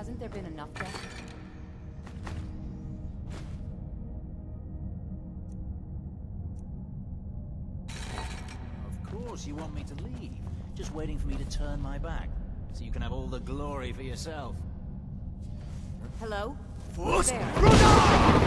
Hasn't there been enough death? Of course you want me to leave. Just waiting for me to turn my back, so you can have all the glory for yourself. Hello? Force There.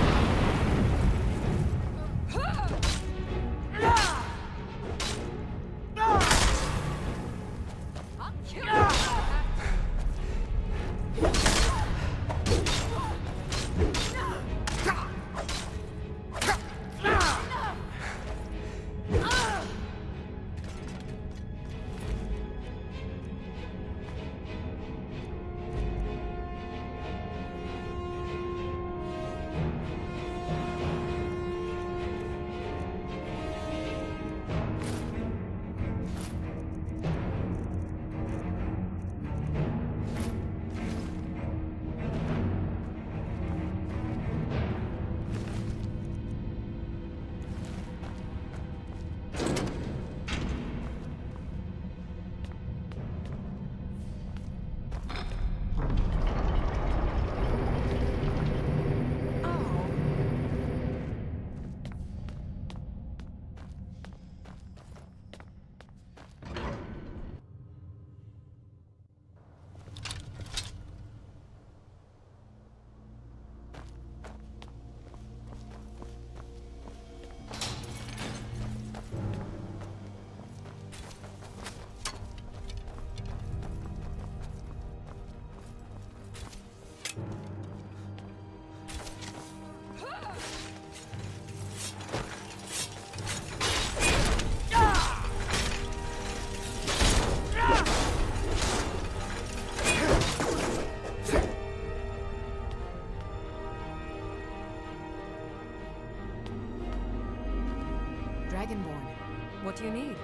Dragonborn, what do you need?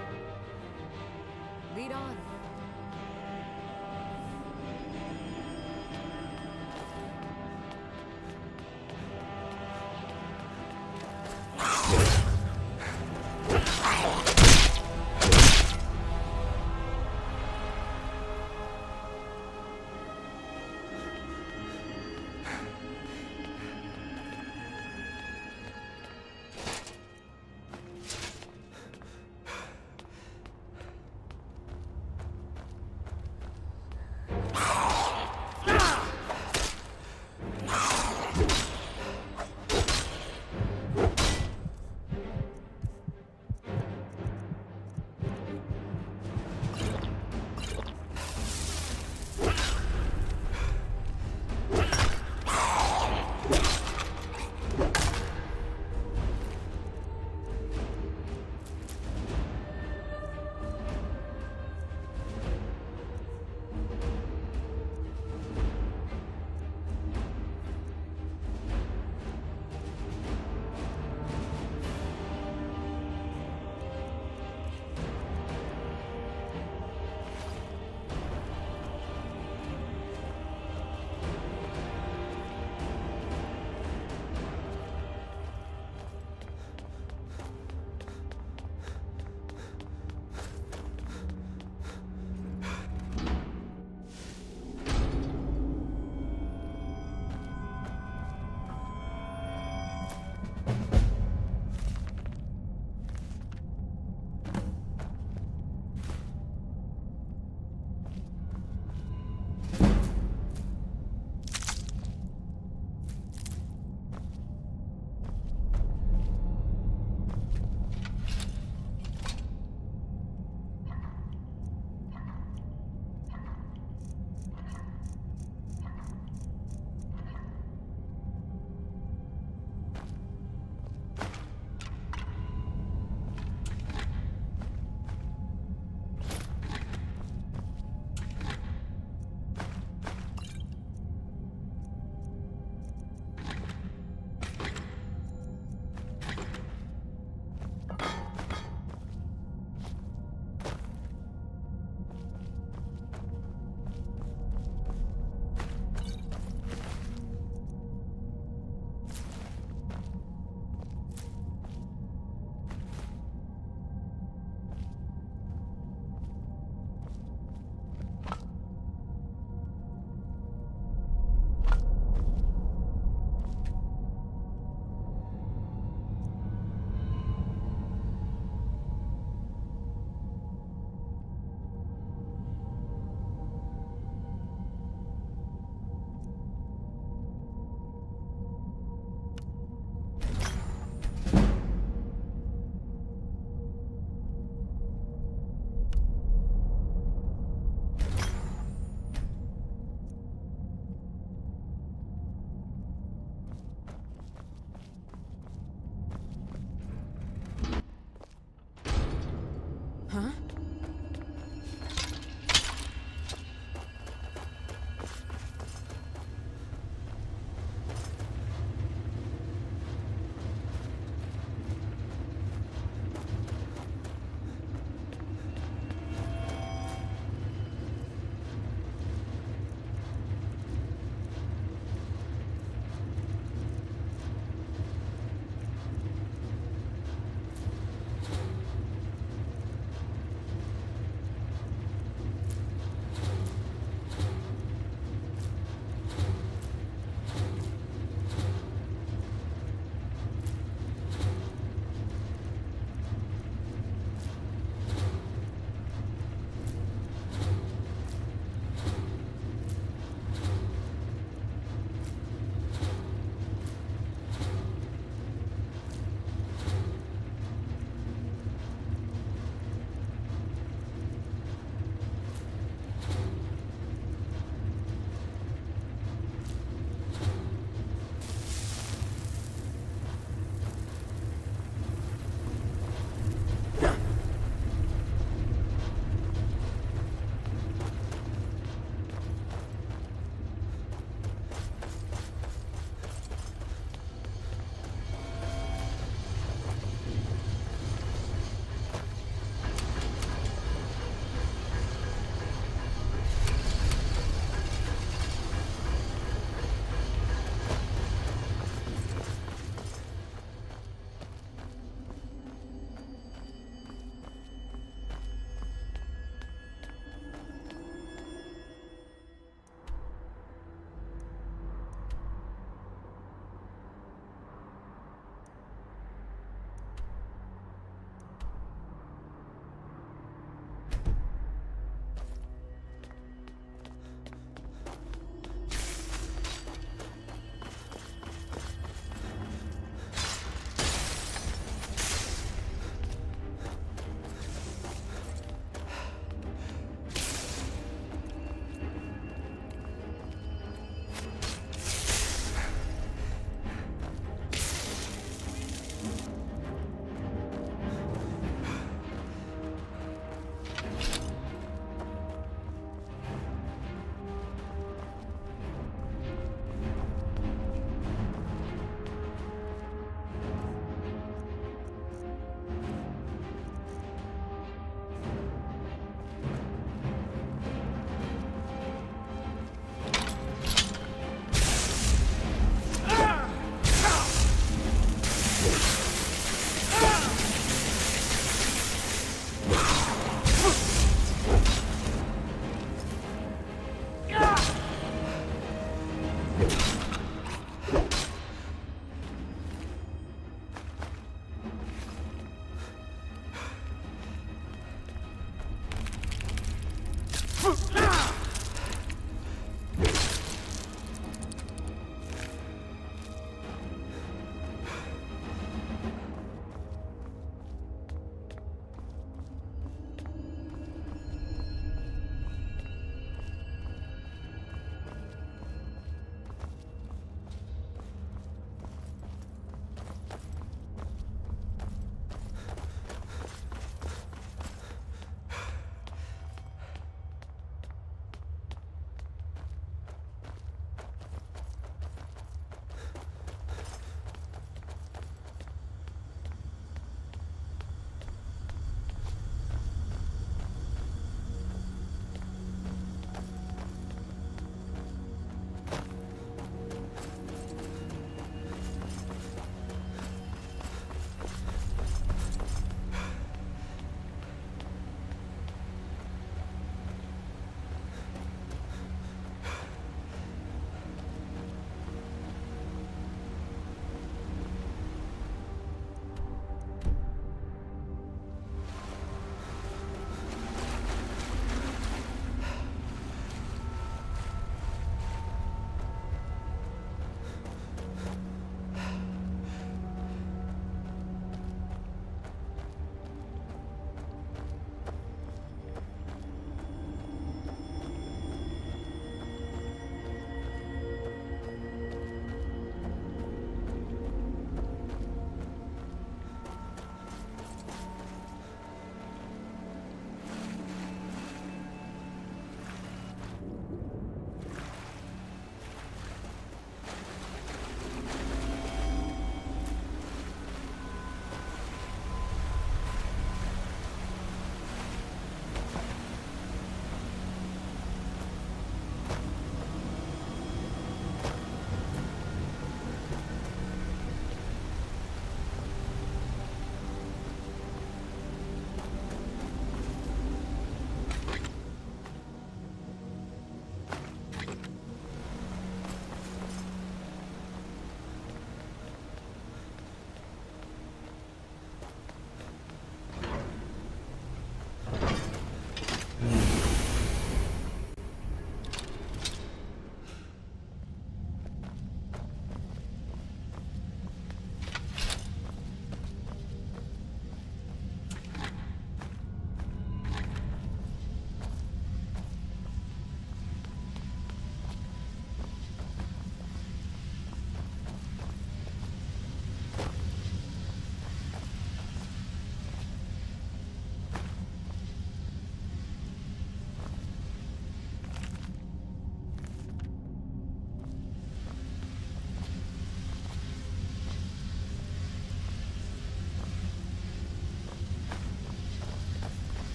Lead on.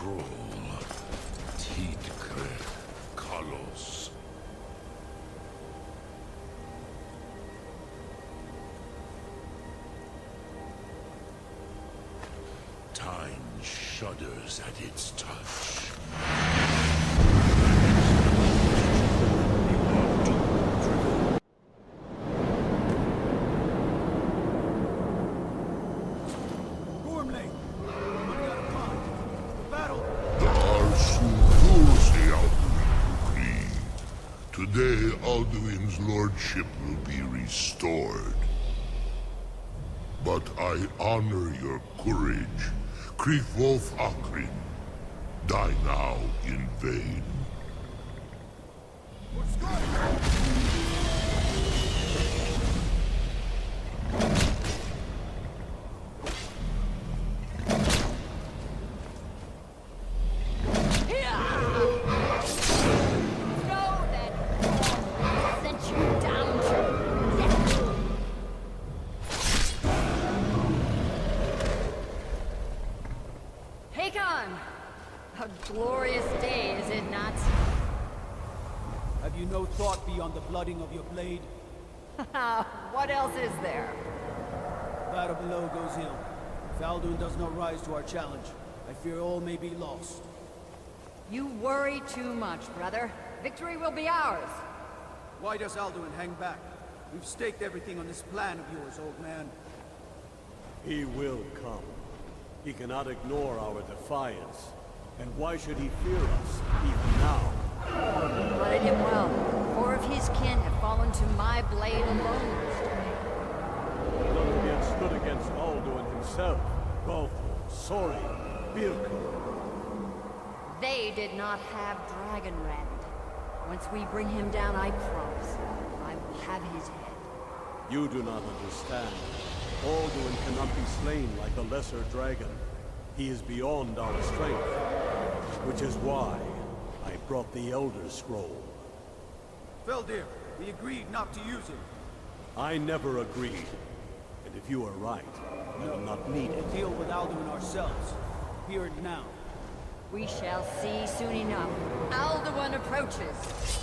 scroll. Tidkre Kalos. Time shudders at its touch. Today, Alduin's lordship will be restored. But I honor your courage. Kriegwolf Akrin. Die now in vain. A glorious day, is it not? Have you no thought beyond the blooding of your blade? What else is there? Battle below goes ill. If Alduin does not rise to our challenge, I fear all may be lost. You worry too much, brother. Victory will be ours. Why does Alduin hang back? We've staked everything on this plan of yours, old man. He will come. He cannot ignore our defiance. And why should he fear us, even now? You blooded him well. Four of his kin have fallen to my blade alone this day. None of yet stood against Alduin himself. Golfo, Sori, Birko. They did not have Dragonrend. Once we bring him down, I promise, I will have his head. You do not understand. Alduin cannot be slain like the lesser dragon. He is beyond our strength. Which is why I brought the Elder Scroll. Feldir, we agreed not to use it. I never agreed. And if you are right, I will not need it. We'll deal with Alduin ourselves. Here and now. We shall see soon enough. Alduin approaches.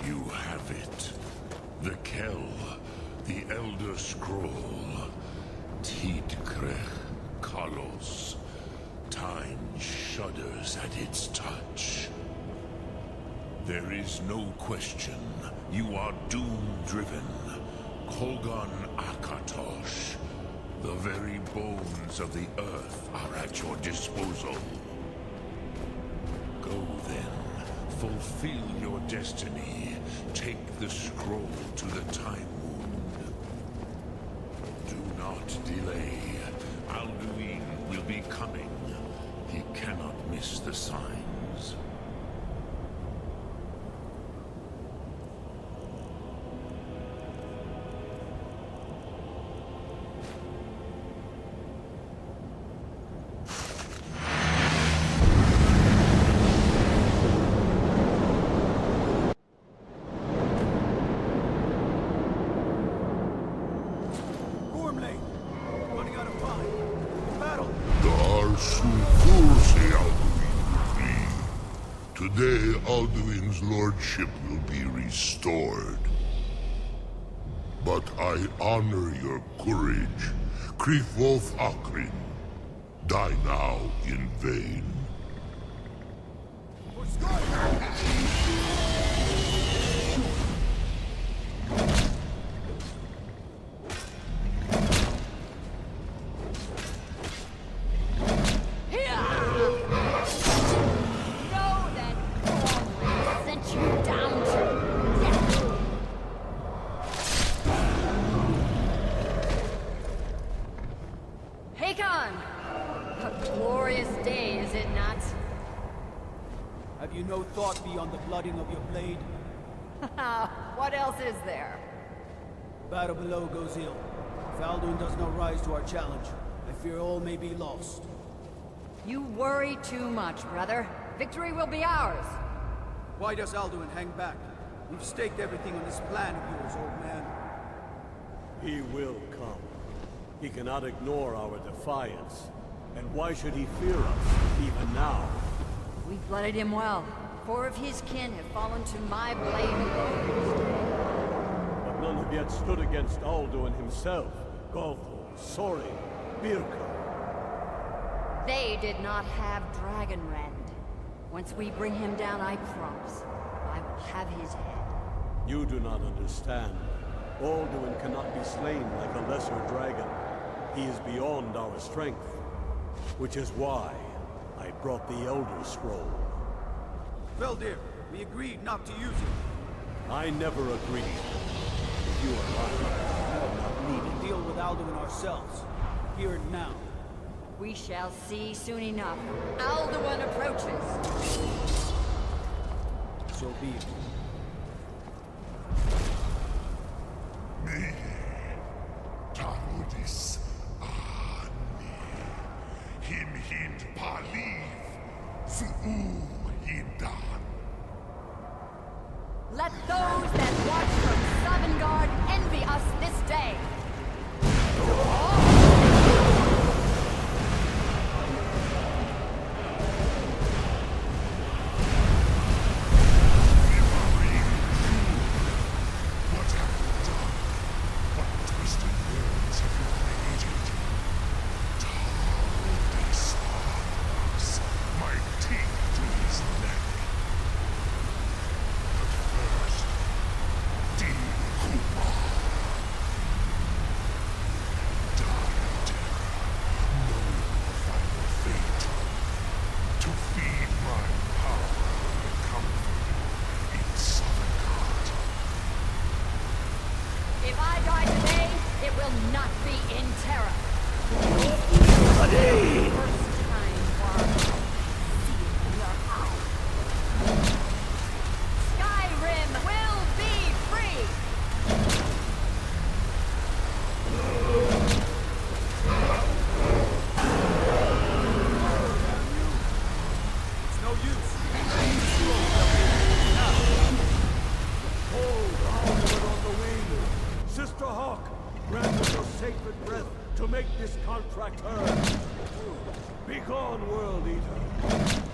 You have it. The Kell, the Elder Scroll. Tidkrech Kalos. Time shudders at its touch. There is no question. You are doom-driven. Kogan Akatosh. The very bones of the earth are at your disposal. Go then. Fulfill your destiny. Take the scroll to the Time Wound. Do not delay. Alduin will be coming. He cannot miss the signs. Today, Alduin's lordship will be restored. But I honor your courage. Kriegwolf Akrin. Die now in vain. no thought beyond the blooding of your blade? What else is there? Battle below goes ill. If Alduin does not rise to our challenge, I fear all may be lost. You worry too much, brother. Victory will be ours. Why does Alduin hang back? We've staked everything on this plan of yours, old man. He will come. He cannot ignore our defiance. And why should he fear us, even now? We've blooded him well. 4 of his kin have fallen to my blade alone. But none have yet stood against Alduin himself. Golthor, Sori, Birka. They did not have Dragonrend. Once we bring him down, I promise, I will have his head. You do not understand. Alduin cannot be slain like a lesser dragon. He is beyond our strength. Which is why I brought the Elder Scroll. Veldir, we agreed not to use it. I never agreed. If you are right, I will not need To deal with Alduin ourselves. Here and now. We shall see soon enough. Alduin approaches. So be it. Me, Tarudis, Ani, Him Hind Paliv, Su'u Hindan. Let those that watch from Sovngarde envy us this day. What have you done? What twisted words have you created? Tarudis arms, my teeth to his neck. But first, Dean Cooper. Die in terror, know your final fate. To feed my power and comfort in Sovngarde. If I die today, it will not be in terror. First time one see your eyes. Skyrim will be free! It's no use. Hold Alduin on the wing! Sister Hawk, grant us your sacred breath to make this contract heard. Begone, World Eater.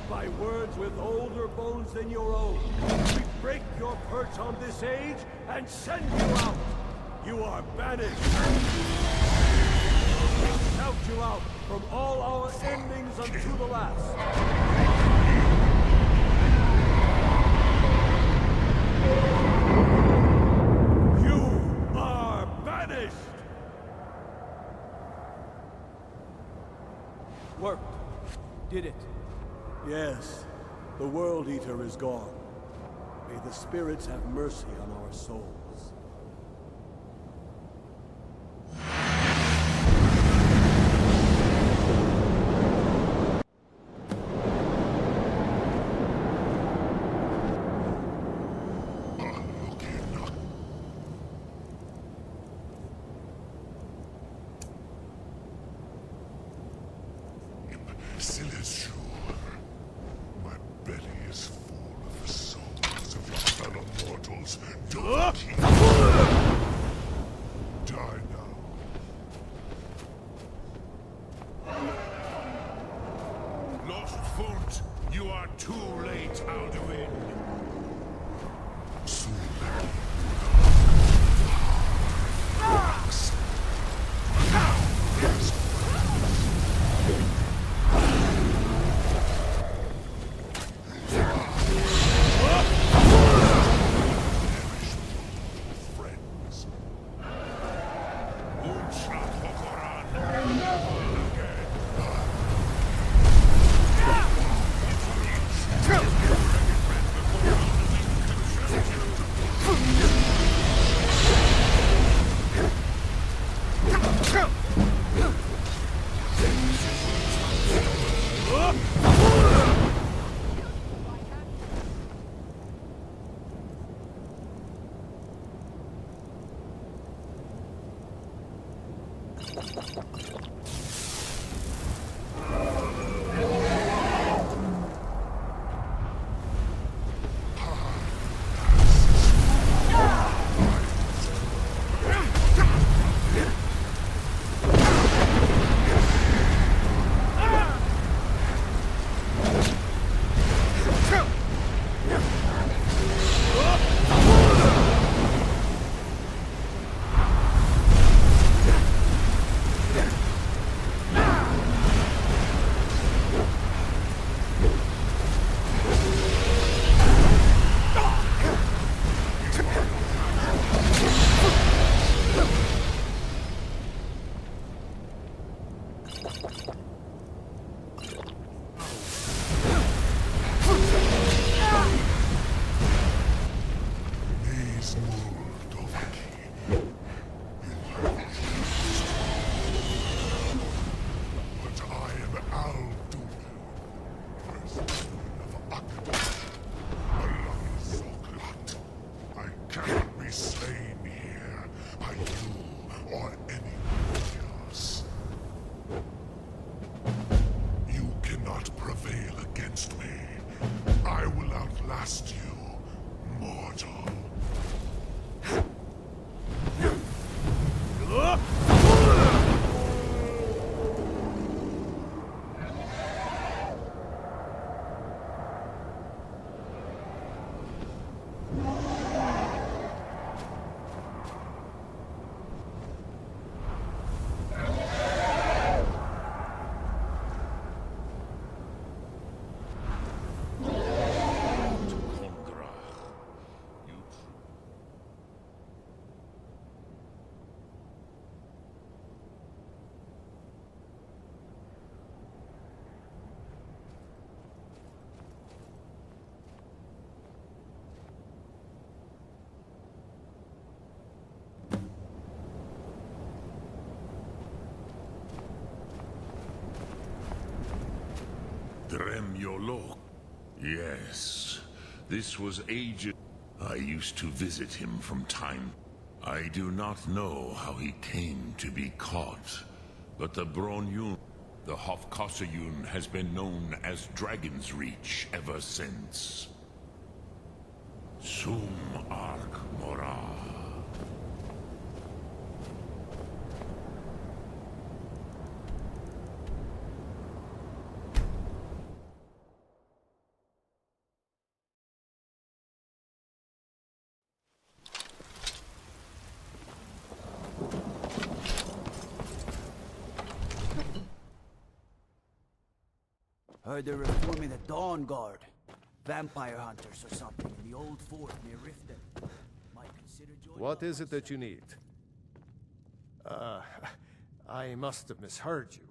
By words with older bones than your own, we break your perch on this age and send you out. You are banished. We shout you out from all our endings unto the last. You are banished! Worked. Did it. Yes, the World Eater is gone. May the spirits have mercy on our souls. Celestial, my belly is full of the souls of your fellow mortals. Don't keep Drem. Yes, this was ages. I used to visit him from time. I do not know how he came to be caught, but the Bronyun, the Hofkossayun, has been known as Dragon's Reach ever since. Sum Ark Mora. Heard they're reforming the Dawn Guard. Vampire hunters or something in the old fort near Riften. Might consider joining. What is it that you need? I must have misheard you.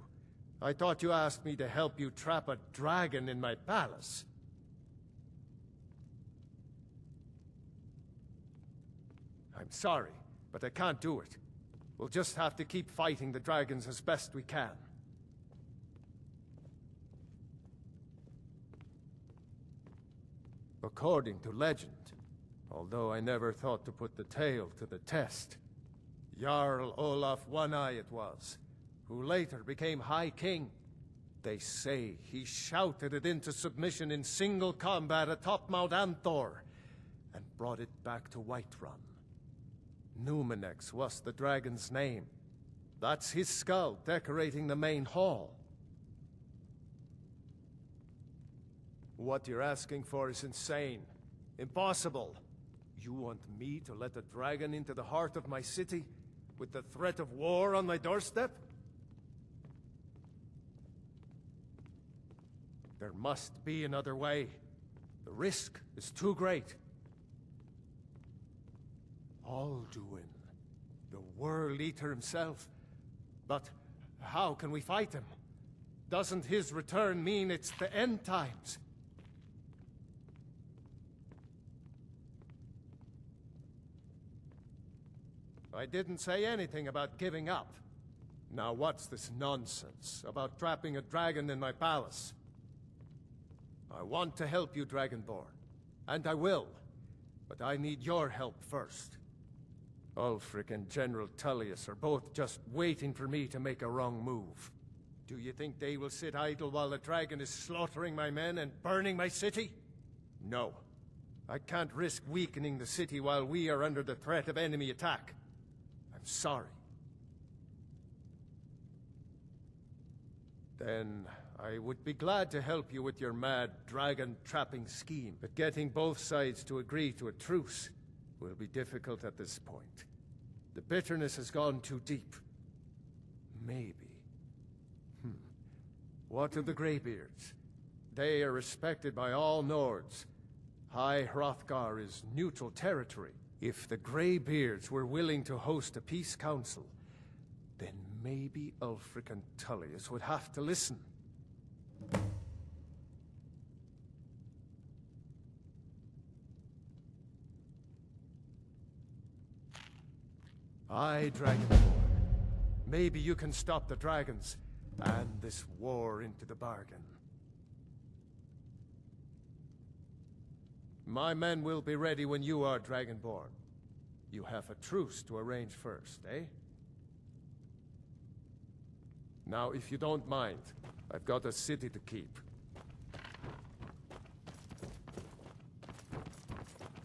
I thought you asked me to help you trap a dragon in my palace. I'm sorry, but I can't do it. We'll just have to keep fighting the dragons as best we can. According to legend, although I never thought to put the tale to the test, Jarl Olaf One-Eye it was, who later became High King. They say he shouted it into submission in single combat atop Mount Anthor, and brought it back to Whiterun. Numenex was the dragon's name. That's his skull decorating the main hall. What you're asking for is insane. Impossible. You want me to let a dragon into the heart of my city, with the threat of war on my doorstep? There must be another way. The risk is too great. Alduin, the World Eater himself. But how can we fight him? Doesn't his return mean it's the end times? I didn't say anything about giving up. Now what's this nonsense about trapping a dragon in my palace? I want to help you, Dragonborn. And I will. But I need your help first. Ulfric and General Tullius are both just waiting for me to make a wrong move. Do you think they will sit idle while the dragon is slaughtering my men and burning my city? No. I can't risk weakening the city while we are under the threat of enemy attack. I'm sorry. Then I would be glad to help you with your mad dragon-trapping scheme, but getting both sides to agree to a truce will be difficult at this point. The bitterness has gone too deep. Maybe. What of the Greybeards? They are respected by all Nords. High Hrothgar is neutral territory. If the Greybeards were willing to host a peace council, then maybe Ulfric and Tullius would have to listen. Aye, Dragonborn. Maybe you can stop the dragons, and this war into the bargain. My men will be ready when you are, Dragonborn. You have a truce to arrange first, eh? Now, if you don't mind, I've got a city to keep.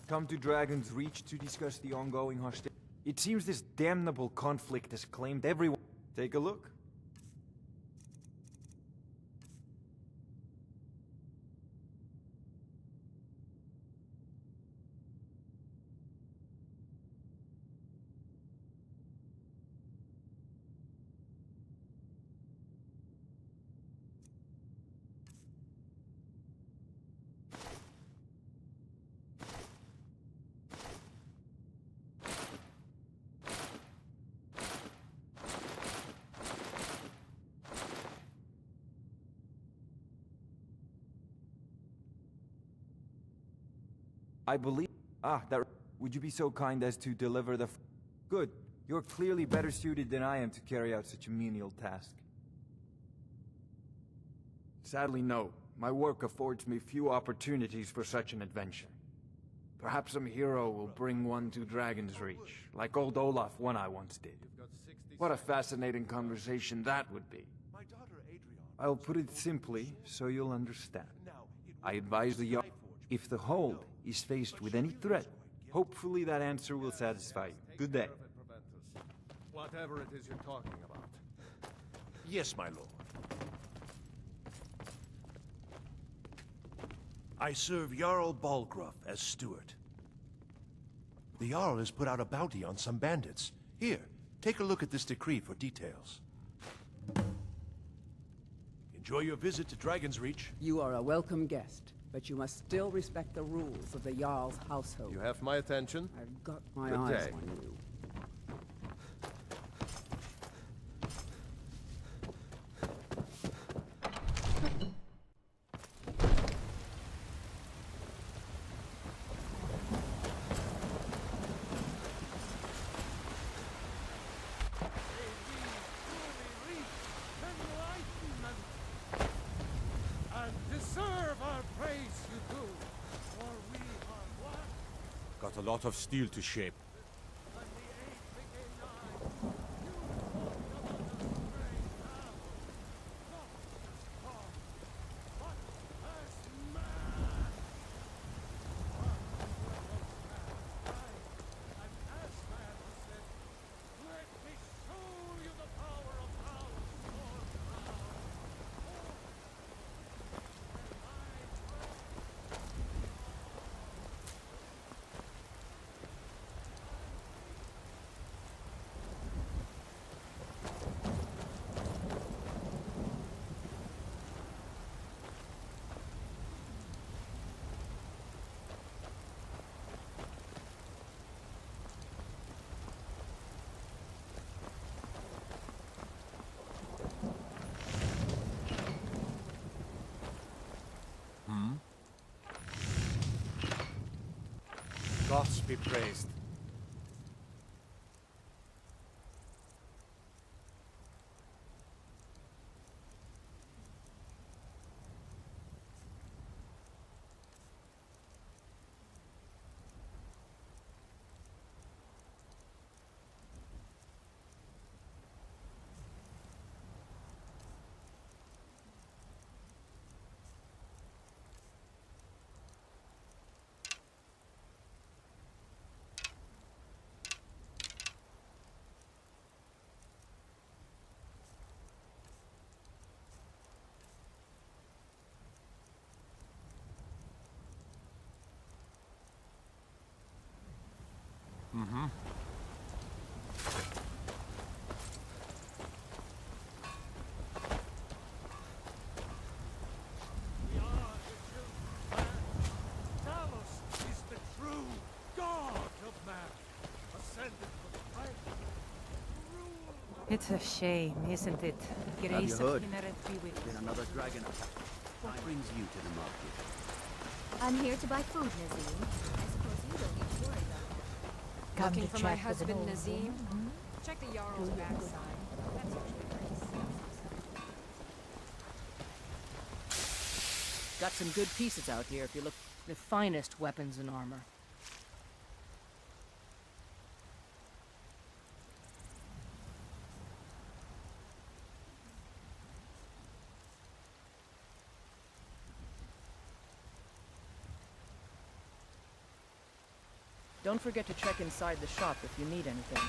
Come to Dragon's Reach to discuss the ongoing hostility. It seems this damnable conflict has claimed everyone. Take a look. I believe... Would you be so kind as to deliver the... Good. You're clearly better suited than I am to carry out such a menial task. Sadly, no. My work affords me few opportunities for such an adventure. Perhaps some hero will bring one to Dragon's Reach, like old Olaf one I once did. What a fascinating conversation that would be. I'll put it simply, so you'll understand. I advise the young... If the hold is faced with any threat, hopefully that answer will satisfy you. Good day. Whatever it is you're talking about. Yes, my lord. I serve Jarl Balgruuf as steward. The Jarl has put out a bounty on some bandits. Here, take a look at this decree for details. Enjoy your visit to Dragon's Reach. You are a welcome guest, but you must still respect the rules of the Jarl's household. You have my attention. I've got my Good eyes day. on you. Got a lot of steel to shape. Gods be praised. It's a shame, isn't it? Have you Grace heard? of Kinneret be with Been us. another dragon attack. What brings you to the market? I'm here to buy food, Nazim. I suppose you don't need to worry about that. Come Looking to for my chat with an husband, old Nazim? woman? Check the Jarl's backside. That's usually where he sees. Got some good pieces out here if you look. The finest weapons and armor. Don't forget to check inside the shop if you need anything.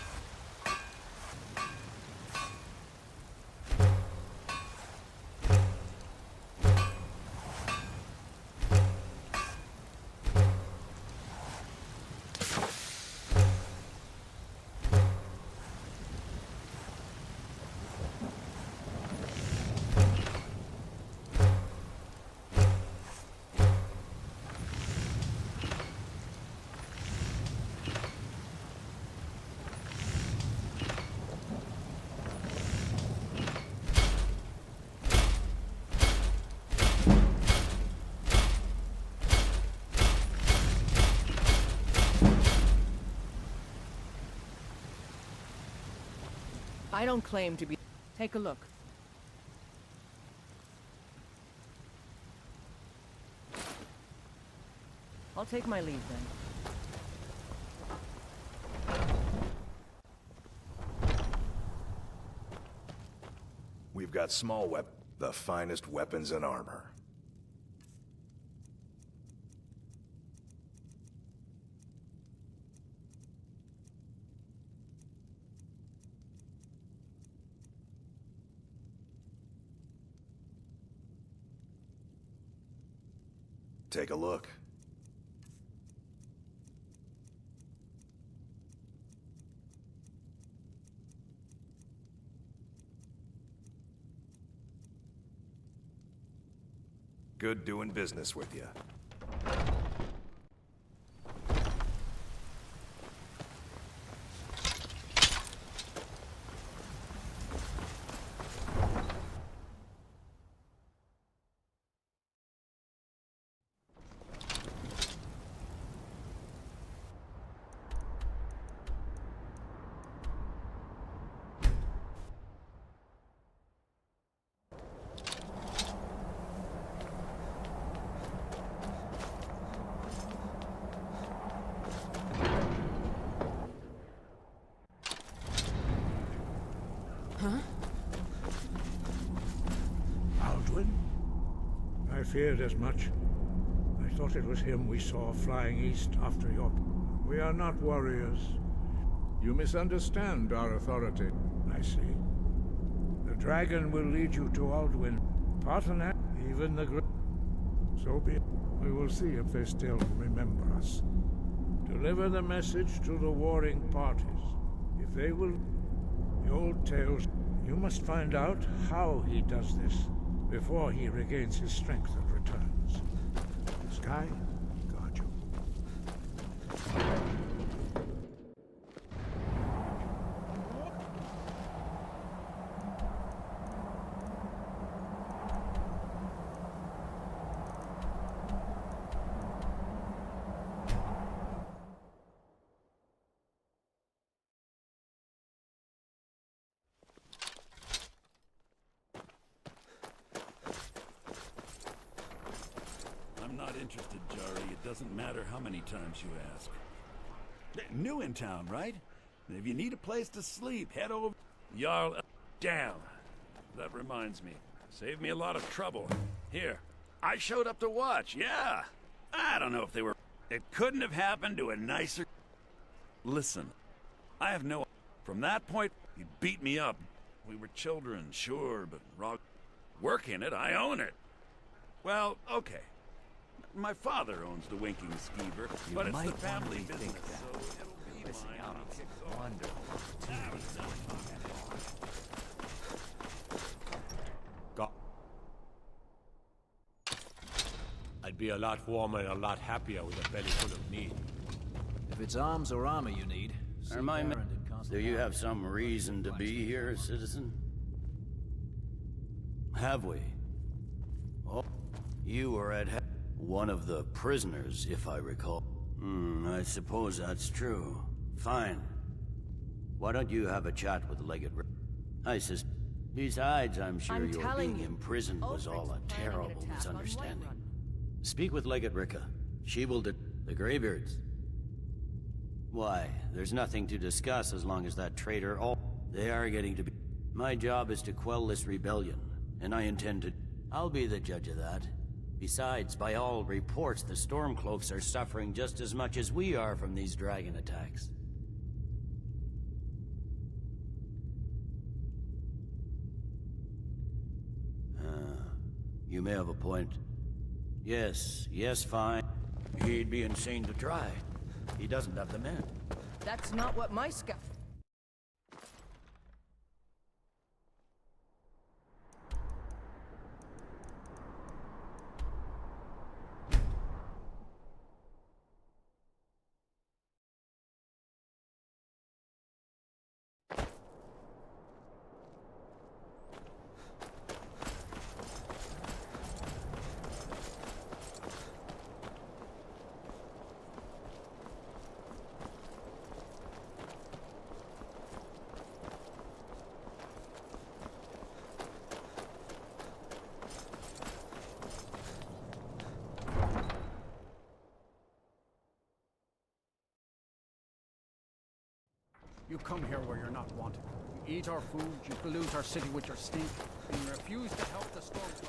I don't claim to be... Take a look. I'll take my leave then. We've got small the finest weapons and armor. Take a look. Good doing business with you. Alduin? I feared as much. I thought it was him we saw flying east after your... We are not warriors. You misunderstand our authority, I see. The dragon will lead you to Alduin. Parthenac, even the great... So be it. We will see if they still remember us. Deliver the message to the warring parties. If they will... The old tales... You must find out how he does this before he regains his strength and returns. Sky, guard you. I'm not interested, Jari. It doesn't matter how many times you ask. New in town, right? If you need a place to sleep, head over... Jarl... Damn. That reminds me. Saved me a lot of trouble. Here. I showed up to watch, yeah. I don't know if they were... It couldn't have happened to a nicer... Listen. I have no... From that point, he beat me up. We were children, sure, but... Work in it, I own it. Well, okay. My father owns the Winking Skeever, but it's the family business, so it'll be mine. Wonderful. I'd be a lot warmer and a lot happier with a belly full of meat. If it's arms or armor you need, see Baron in So you have some reason to be here, citizen? Have we? Oh, you were at one of the prisoners, if I recall. I suppose that's true. Fine. Why don't you have a chat with Leggett? Besides, I'm sure your being imprisoned was all a terrible misunderstanding. Speak with Leggett Ricka. She will the Greybeards. Why, there's nothing to discuss as long as that traitor they are getting to be. My job is to quell this rebellion, and I intend to. I'll be the judge of that. Besides, by all reports, the Stormcloaks are suffering just as much as we are from these dragon attacks. You may have a point. Yes, fine. He'd be insane to try. He doesn't have the men. That's not what my scout... You come here where you're not wanted. You eat our food, you pollute our city with your stink, and you refuse to help the Stormcloaks.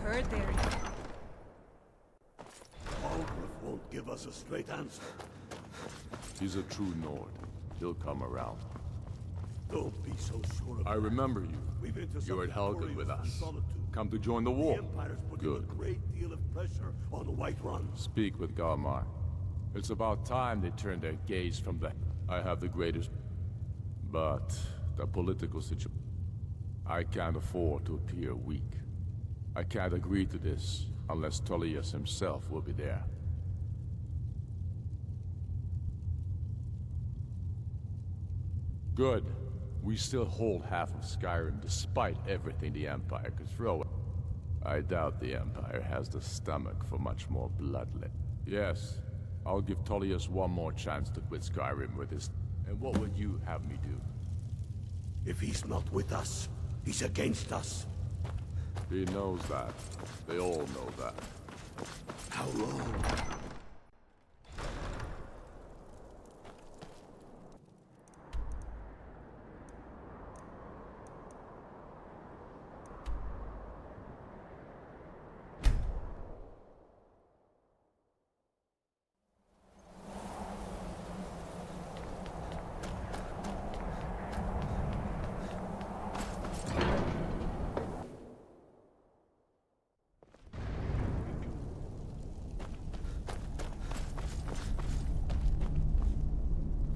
Heard there. Balgruuf won't give us a straight answer. He's a true Nord. He'll come around. Don't be so sure of I remember you. You were at Helgen with us. Come to join the war. The Empire's putting Good. a great deal of pressure on the Whiterun. Speak with Garmar. It's about time they turned their gaze from the... I have the greatest... But the political situation... I can't afford to appear weak. I can't agree to this unless Tullius himself will be there. Good. We still hold half of Skyrim despite everything the Empire could throw at. I doubt the Empire has the stomach for much more bloodlet. Yes, I'll give Tullius one more chance to quit Skyrim with his... And what would you have me do? If he's not with us, he's against us. He knows that. They all know that. How long?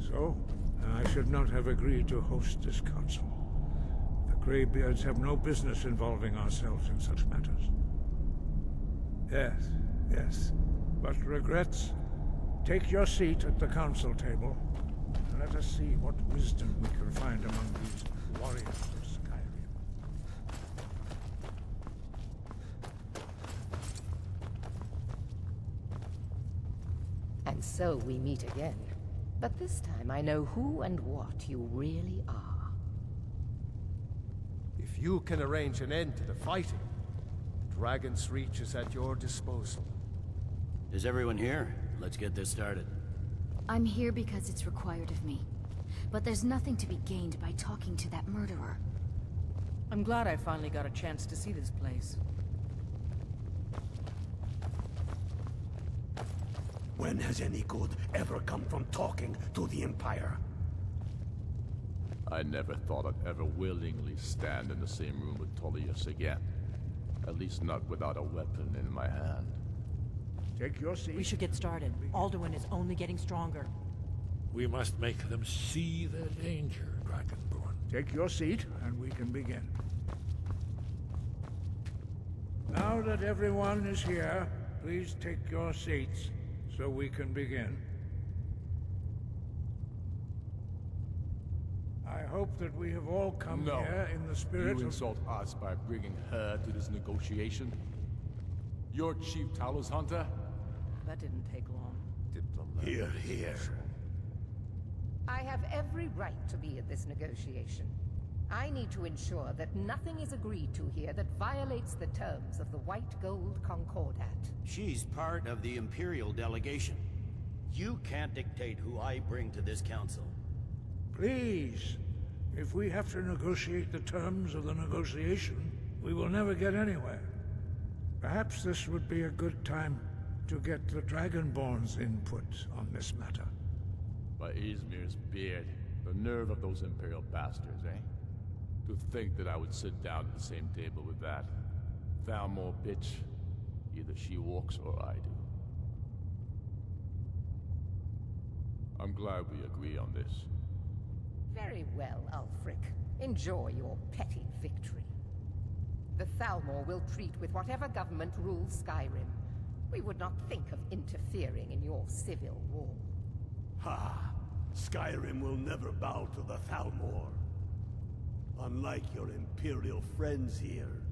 So, I should not have agreed to host this council. The Greybeards have no business involving ourselves in such matters. Yes. But regrets? Take your seat at the council table, and let us see what wisdom we can find among these warriors of Skyrim. And so we meet again. But this time I know who and what you really are. If you can arrange an end to the fighting, Dragon's Reach is at your disposal. Is everyone here? Let's get this started. I'm here because it's required of me. But there's nothing to be gained by talking to that murderer. I'm glad I finally got a chance to see this place. When has any good ever come from talking to the Empire? I never thought I'd ever willingly stand in the same room with Tullius again. At least not without a weapon in my hand. Take your seat. We should get started. Alduin is only getting stronger. We must make them see their danger, Dragonborn. Take your seat, and we can begin. Now that everyone is here, please take your seats so we can begin. I hope that we have all come here in the spirit You insult us by bringing her to this negotiation? You're Chief Talos Hunter? That didn't take long. Here, here. I have every right to be at this negotiation. I need to ensure that nothing is agreed to here that violates the terms of the White Gold Concordat. She's part of the Imperial delegation. You can't dictate who I bring to this council. Please, if we have to negotiate the terms of the negotiation, we will never get anywhere. Perhaps this would be a good time to get the Dragonborn's input on this matter. By Izmir's beard, the nerve of those Imperial bastards, eh? To think that I would sit down at the same table with that Thalmor bitch. Either she walks or I do. I'm glad we agree on this. Very well, Ulfric. Enjoy your petty victory. The Thalmor will treat with whatever government rules Skyrim. We would not think of interfering in your civil war. Ha! Skyrim will never bow to the Thalmor. Unlike your Imperial friends here.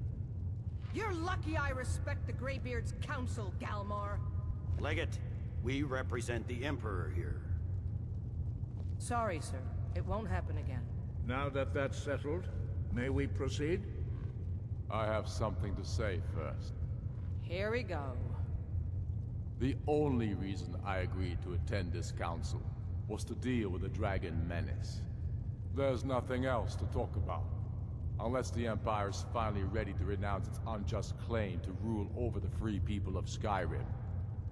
You're lucky I respect the Greybeard's counsel, Galmar. Legate, we represent the Emperor here. Sorry, sir. It won't happen again. Now that that's settled, may we proceed? I have something to say first. Here we go. The only reason I agreed to attend this council was to deal with the dragon menace. There's nothing else to talk about. Unless the Empire's finally ready to renounce its unjust claim to rule over the free people of Skyrim.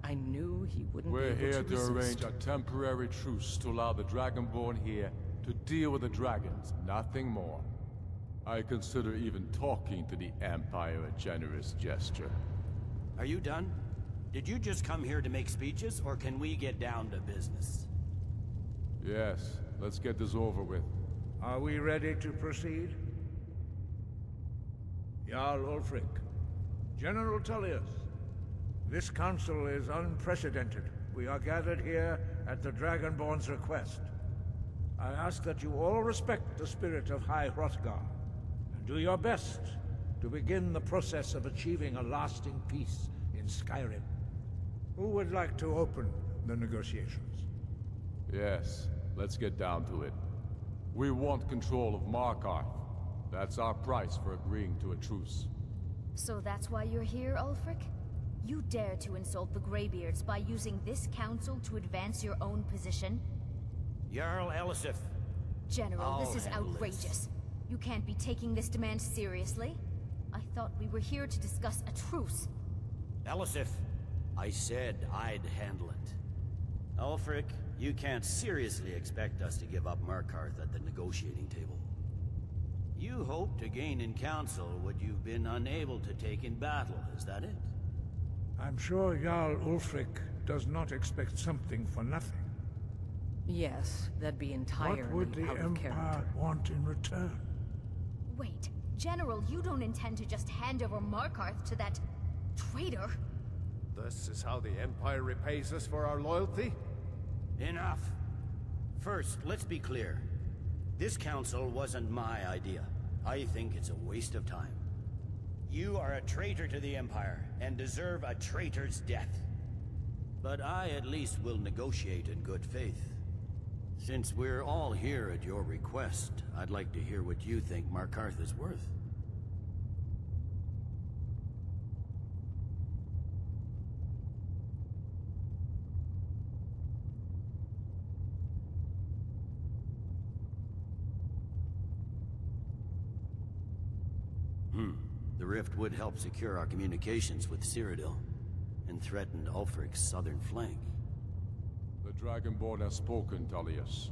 I knew he wouldn't We're be able here to to resist. arrange a temporary truce to allow the Dragonborn here to deal with the dragons, nothing more. I consider even talking to the Empire a generous gesture. Are you done? Did you just come here to make speeches, or can we get down to business? Yes, let's get this over with. Are we ready to proceed? Jarl Ulfric, General Tullius, this council is unprecedented. We are gathered here at the Dragonborn's request. I ask that you all respect the spirit of High Hrothgar, and do your best to begin the process of achieving a lasting peace in Skyrim. Who would like to open the negotiations? Yes, let's get down to it. We want control of Markarth. That's our price for agreeing to a truce. So that's why you're here, Ulfric? You dare to insult the Greybeards by using this council to advance your own position? Jarl Elisif. General, this is handle outrageous. You can't be taking this demand seriously. I thought we were here to discuss a truce. Elisif, I said I'd handle it. Ulfric, you can't seriously expect us to give up Markarth at the negotiating table. You hoped to gain in council what you've been unable to take in battle, is that it? I'm sure Jarl Ulfric does not expect something for nothing. Yes, that'd be entirely What would the out of Empire character. want in return? Wait, General, you don't intend to just hand over Markarth to that traitor? This is how the Empire repays us for our loyalty? Enough. First, let's be clear. This council wasn't my idea. I think it's a waste of time. You are a traitor to the Empire, and deserve a traitor's death. But I at least will negotiate in good faith. Since we're all here at your request, I'd like to hear what you think Markarth is worth. The rift would help secure our communications with Cyrodiil, and threatened Ulfric's southern flank. The Dragonborn has spoken, Tullius.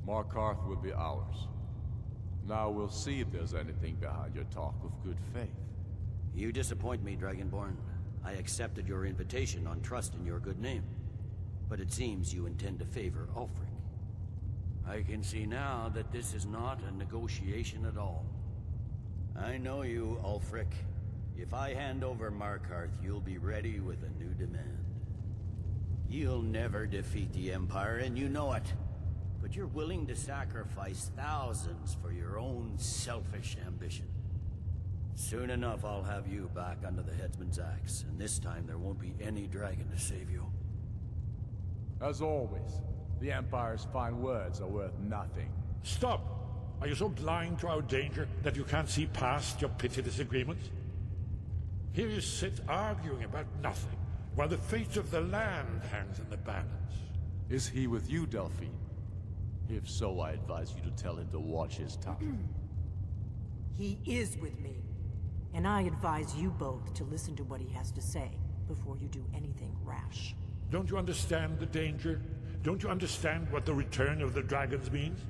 Markarth will be ours. Now we'll see if there's anything behind your talk of good faith. You disappoint me, Dragonborn. I accepted your invitation on trust in your good name. But it seems you intend to favor Ulfric. I can see now that this is not a negotiation at all. I know you, Ulfric. If I hand over Markarth, you'll be ready with a new demand. You'll never defeat the Empire, and you know it. But you're willing to sacrifice thousands for your own selfish ambition. Soon enough, I'll have you back under the headsman's axe, and this time there won't be any dragon to save you. As always, the Empire's fine words are worth nothing. Stop! Are you so blind to our danger that you can't see past your petty disagreements? Here you sit arguing about nothing, while the fate of the land hangs in the balance. Is he with you, Delphine? If so, I advise you to tell him to watch his tongue. He is with me. And I advise you both to listen to what he has to say before you do anything rash. Don't you understand the danger? Don't you understand what the return of the dragons means?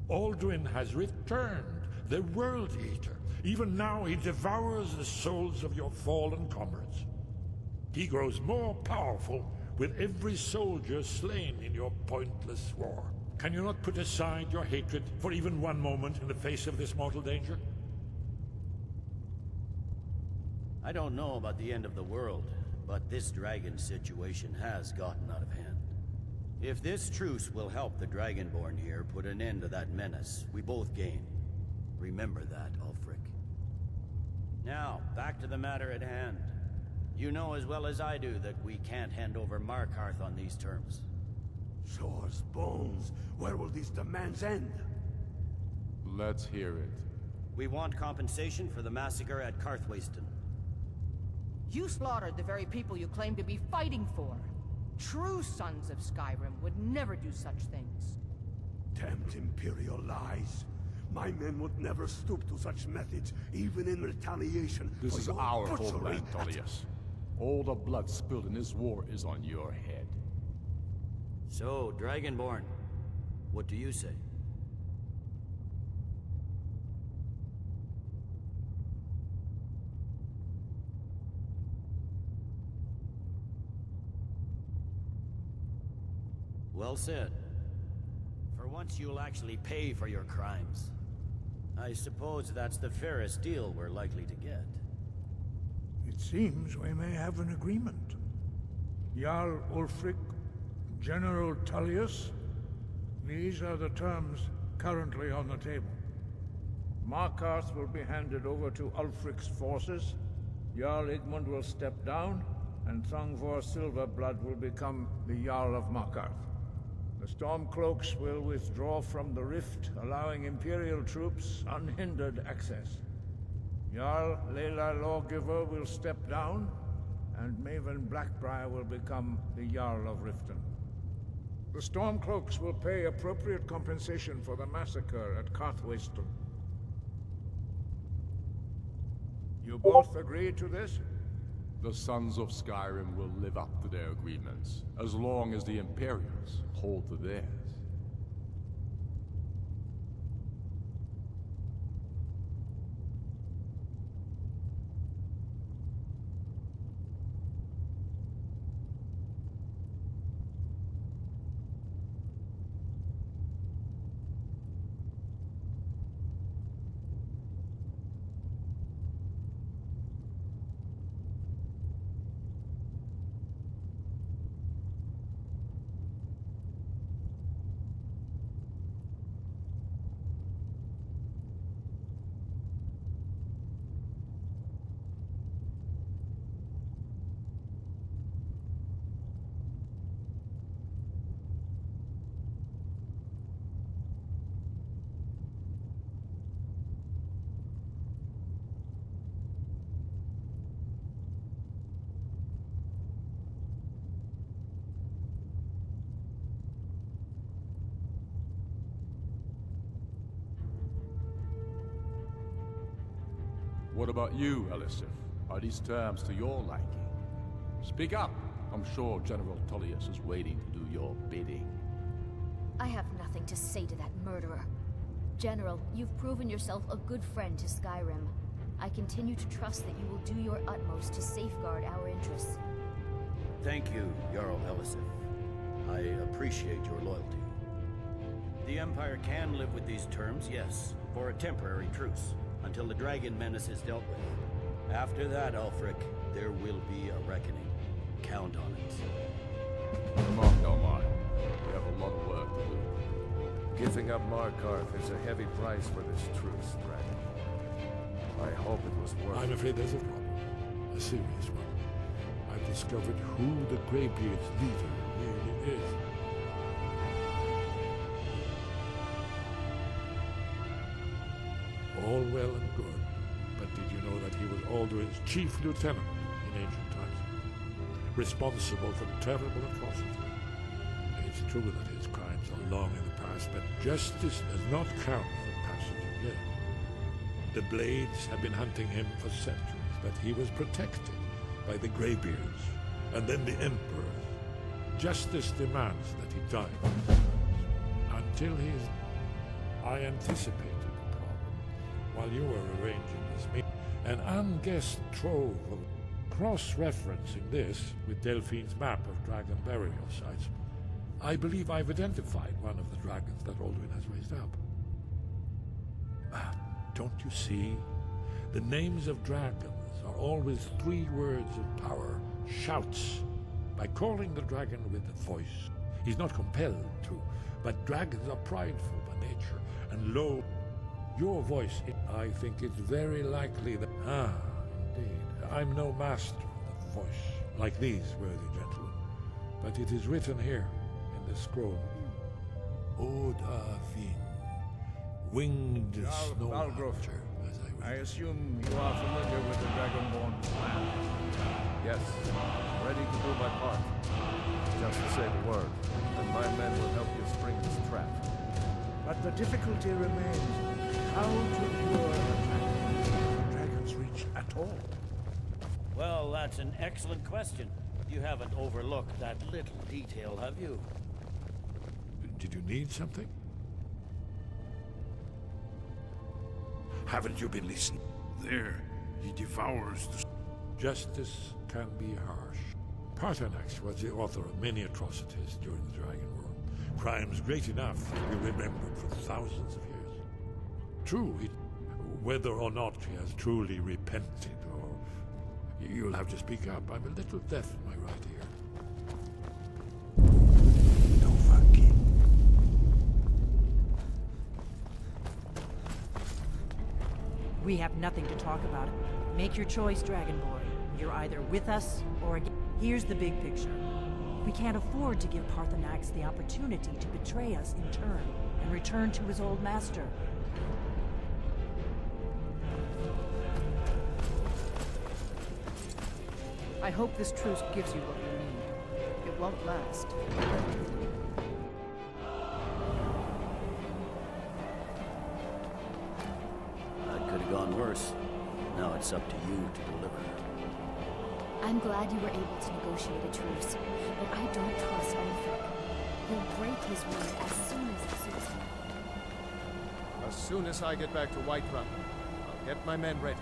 Alduin has returned, the World Eater. Even now he devours the souls of your fallen comrades. He grows more powerful with every soldier slain in your pointless war. Can you not put aside your hatred for even one moment in the face of this mortal danger? I don't know about the end of the world, but this dragon situation has gotten out of hand. If this truce will help the Dragonborn here put an end to that menace, we both gain. Remember that, Ulfric. Now, back to the matter at hand. You know as well as I do that we can't hand over Markarth on these terms. Swords, bones, where will these demands end? Let's hear it. We want compensation for the massacre at Karthwasten. You slaughtered the very people you claim to be fighting for. True sons of Skyrim would never do such things. Damned Imperial lies. My men would never stoop to such methods, even in retaliation. This is our butchery. homeland, Tullius. All the blood spilled in this war is on your head. So, Dragonborn, what do you say? Well said. For once you'll actually pay for your crimes. I suppose that's the fairest deal we're likely to get. It seems we may have an agreement. Jarl Ulfric, General Tullius, these are the terms currently on the table. Markarth will be handed over to Ulfric's forces, Jarl Igmund will step down, and Thongvor Silverblood will become the Jarl of Markarth. The Stormcloaks will withdraw from the rift, allowing Imperial troops unhindered access. Jarl Layla Lawgiver will step down, and Maven Blackbriar will become the Jarl of Riften. The Stormcloaks will pay appropriate compensation for the massacre at Karthwasten. You both agree to this? The Sons of Skyrim will live up to their agreements, as long as the Imperials hold to theirs. What about you, Elisif? Are these terms to your liking? Speak up! I'm sure General Tullius is waiting to do your bidding. I have nothing to say to that murderer. General, you've proven yourself a good friend to Skyrim. I continue to trust that you will do your utmost to safeguard our interests. Thank you, Jarl Elisif. I appreciate your loyalty. The Empire can live with these terms, yes, for a temporary truce, until the dragon menace is dealt with. After that, Ulfric, there will be a reckoning. Count on it. Mark no mind. We have a lot of work to do. Giving up Markarth is a heavy price for this truce, Dragon. I hope it was worth it. I'm afraid there's a problem. A serious one. I've discovered who the Greybeard's leader really is. All well and good, but did you know that he was Alduin's chief lieutenant in ancient times? Responsible for terrible atrocities. It's true that his crimes are long in the past, but justice does not count for passage of years. The Blades have been hunting him for centuries, but he was protected by the Greybeards, and then the Emperor. Justice demands that he die. Until he is... I anticipated the problem while you were arranging this meeting. An unguessed trove of cross-referencing this with Delphine's map of dragon burial sites. I believe I've identified one of the dragons that Alduin has raised up. Don't you see? The names of dragons are always 3 words of power, shouts. By calling the dragon with a voice, he's not compelled to, but dragons are prideful by nature, and lo, your voice, I think it's very likely that... indeed. I'm no master of the voice, like these worthy gentlemen, but it is written here in the scroll. Odafin, winged snow hunter, as I assume you are familiar with the Dragonborn plan. Yes, ready to do my part. Just say the word, and my men will help you spring this trap. But the difficulty remains how to lure the dragon's reach at all. Well, that's an excellent question. You haven't overlooked that little detail, have you? Did you need something? Haven't you been listening? There, he devours the... Justice can be harsh. Paternax was the author of many atrocities during the Dragon War. Crimes great enough to be remembered for thousands of years. True, whether or not he has truly repented, or... You'll have to speak up. I'm a little deaf in my right ear. We have nothing to talk about. Make your choice, Dragonborn. You're either with us or against. Here's the big picture. We can't afford to give Paternax the opportunity to betray us in turn and return to his old master. I hope this truce gives you what you need. It won't last. That could have gone worse. Now it's up to you to deliver. I'm glad you were able to negotiate a truce, but I don't trust Ulfric. He'll break his word as soon as it suits him. As soon as I get back to Whiterun, I'll get my men ready.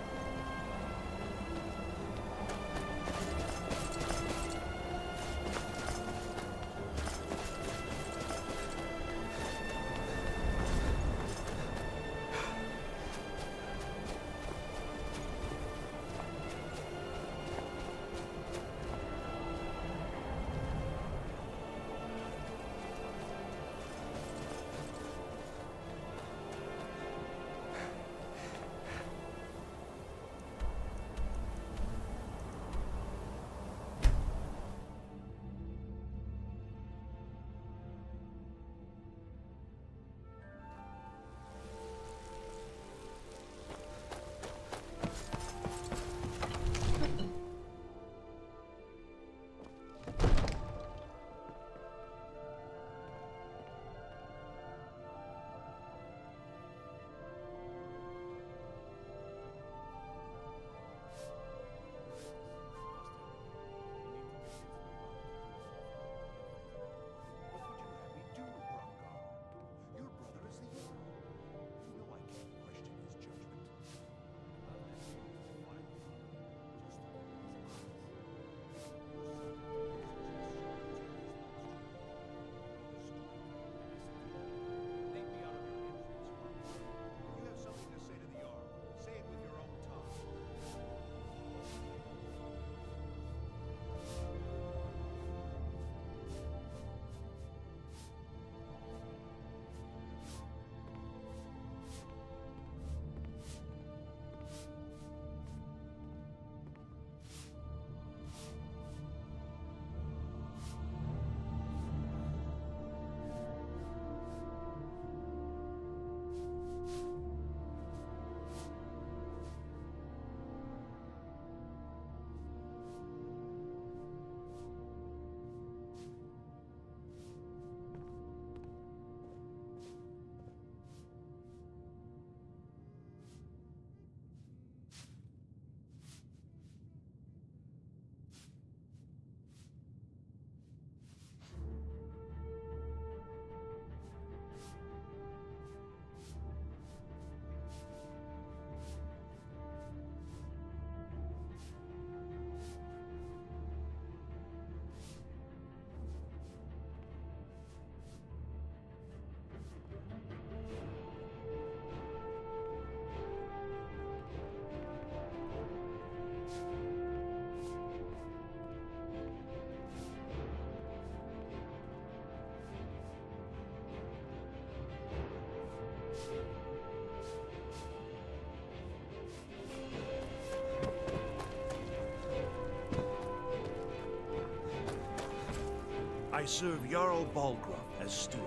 I serve Jarl Balgruuf as steward.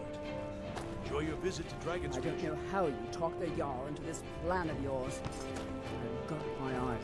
Enjoy your visit to Dragon's I don't Reach. know how you talk the Jarl into this plan of yours. I've got my eyes on you.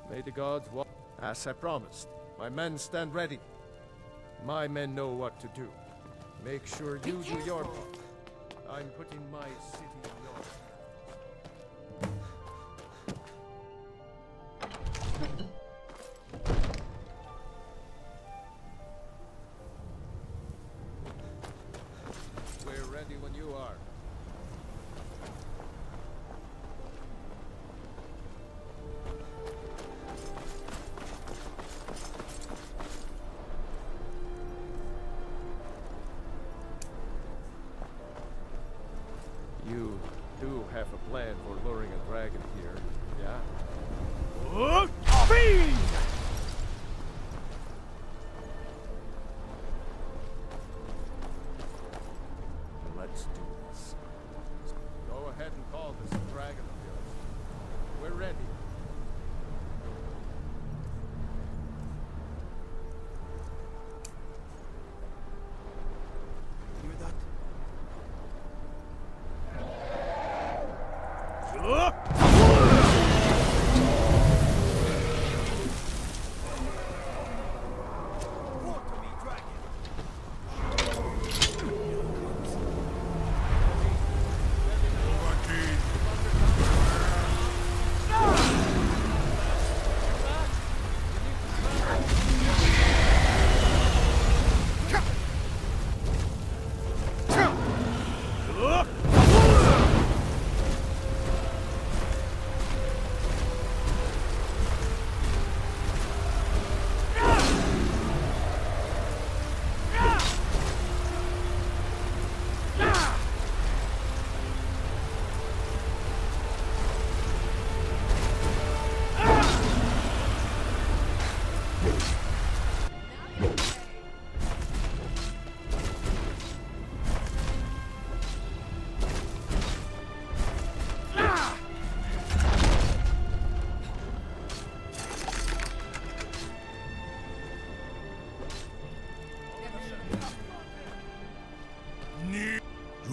May the gods walk. As I promised, my men stand ready. My men know what to do. Make sure you do your part. I'm putting my city in your hands. We're ready when you are. You do have a plan for luring a dragon here, yeah? Let's do this. Go ahead and call this dragon of yours. We're ready. Hear that?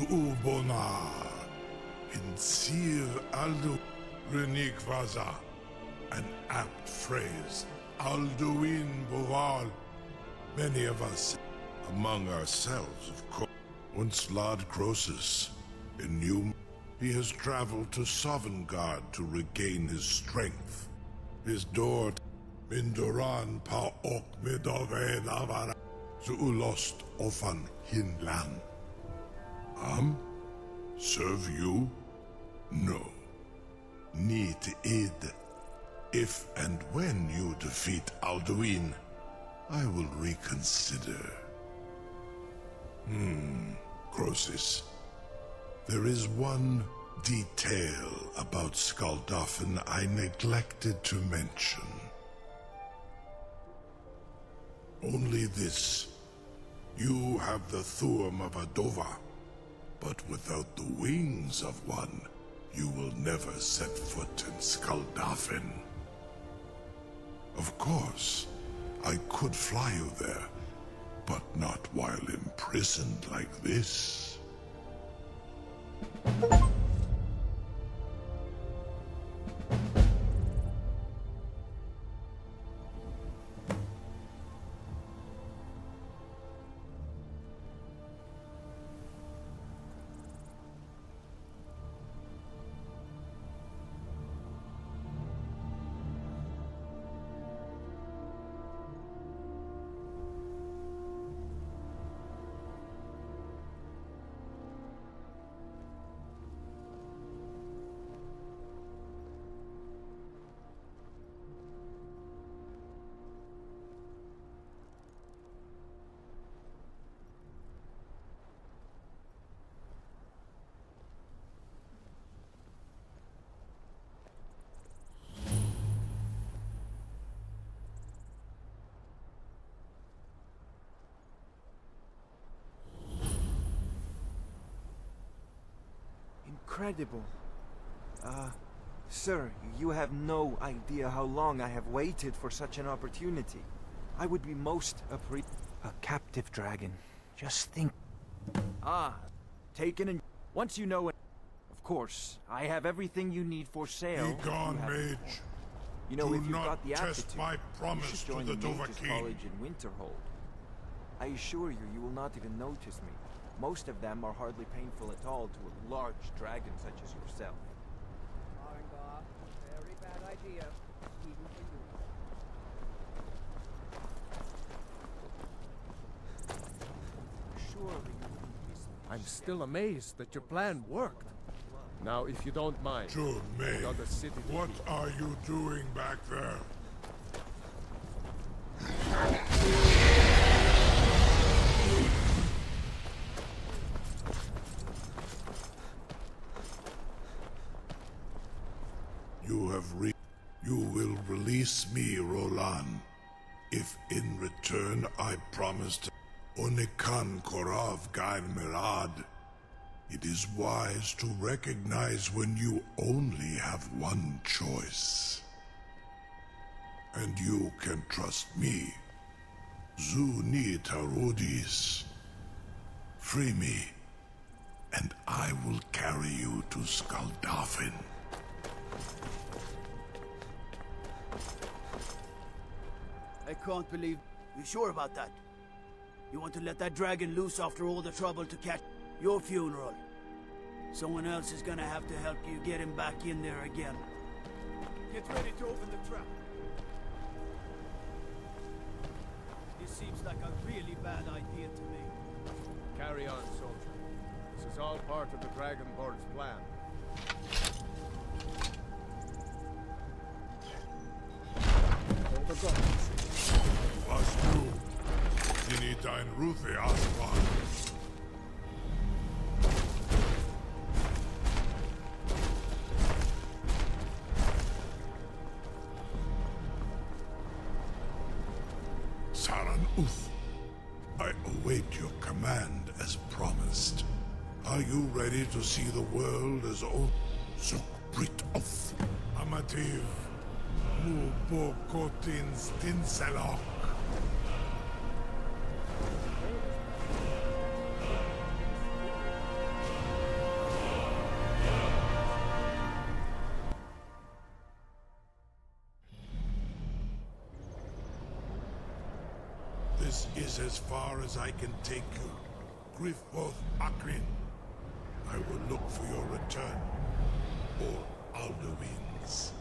Ubona, Insir Aldu, Renikvaza, an apt phrase. Alduin Boval. Many of us, among ourselves, of course. Once Lord Croesus, in New, he has traveled to Sovngarde to regain his strength. His door, Mindoran pa ok midove lavara, Zuulost ofan hinlan. Serve you? No. Need id. If and when you defeat Alduin, I will reconsider. Croesus. There is one detail about Skaldafn I neglected to mention. Only this. You have the Thurm of Adova, but without the wings of one, you will never set foot in Skaldafn. Of course, I could fly you there, but not while imprisoned like this. incredible. Sir, you have no idea how long I have waited for such an opportunity. I would be most a captive dragon. Just think. Taken and once you know it. Of course, I have everything you need for sale. Be gone, mage. You know, Do if you've not got the test aptitude, my you promise should to join the the Mages Dovahkiin. College in Winterhold. I assure you, you will not even notice me. Most of them are hardly painful at all to a large dragon such as yourself. Arngar, very bad idea, even for you. Surely. I'm still amazed that your plan worked. Now, if you don't mind, Sure, mage. got the city to What keep. are you doing back there? You will release me, Roland, if in return I promised Onikan Korav Gair Mirad. It is wise to recognize when you only have one choice. And you can trust me. Zuni Tarudis. Free me, and I will carry you to Skaldafin. I can't believe... You sure about that? You want to let that dragon loose after all the trouble to catch your funeral? Someone else is gonna have to help you get him back in there again. Get ready to open the trap. This seems like a really bad idea to me. Carry on, soldier. This is all part of the Dragonborn's plan. Hold the guns. Was du? Dinit ein Ruthi Aspan. Saran Uth, I await your command as promised. Are you ready to see the world as old Zukbrit of Amativ Mubokotin Stinselok? This is as far as I can take you, Griffboth Akrin. I will look for your return, or Alduin's.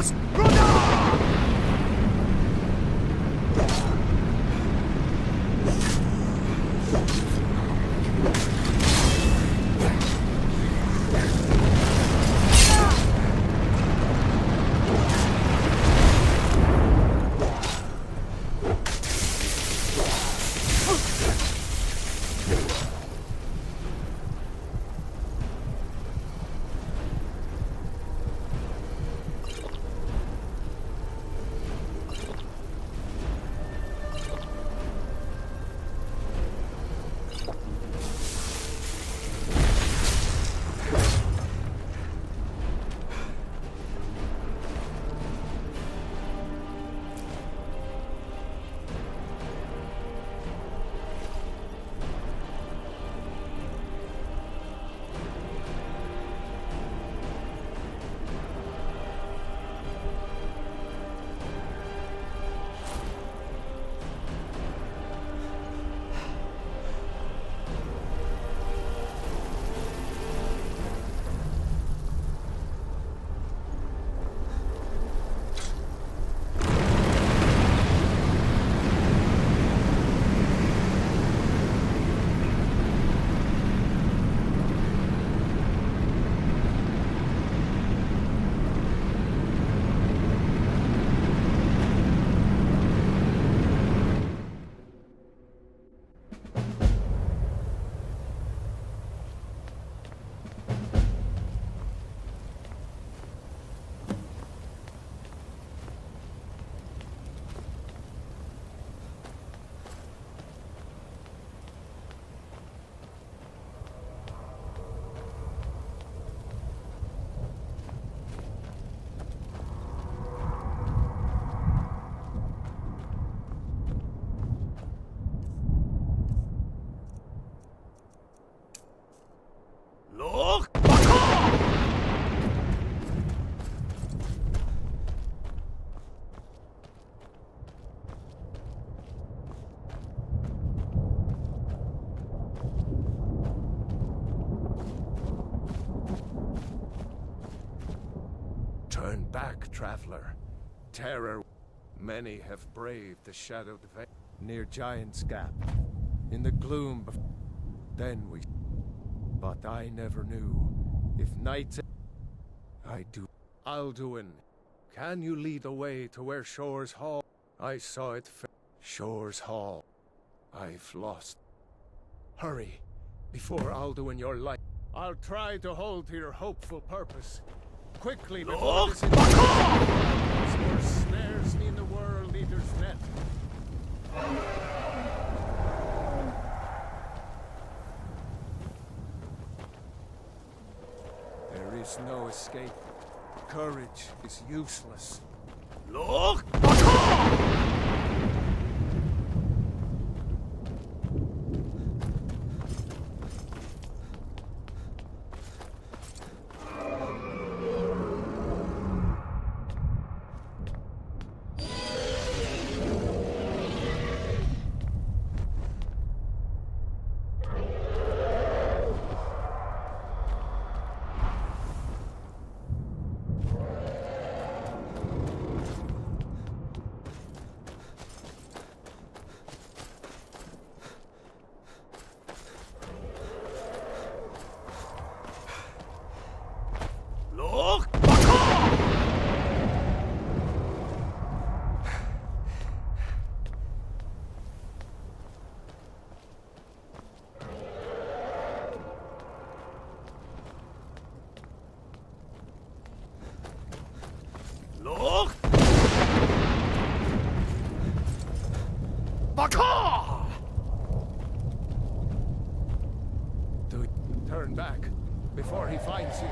loose! Brother! Turn back, traveler. Terror. Many have braved the shadowed veil near Giant's Gap. In the gloom then we... But I never knew. If nights... I do... Alduin, can you lead the way to where Shore's Hall... I saw it... Shore's Hall. I've lost. Hurry, before Alduin your life. I'll try to hold to your hopeful purpose. Quickly before this or snares me in the World Eater's net. There is no escape. Courage is useless. Look! Turn back before he finds you.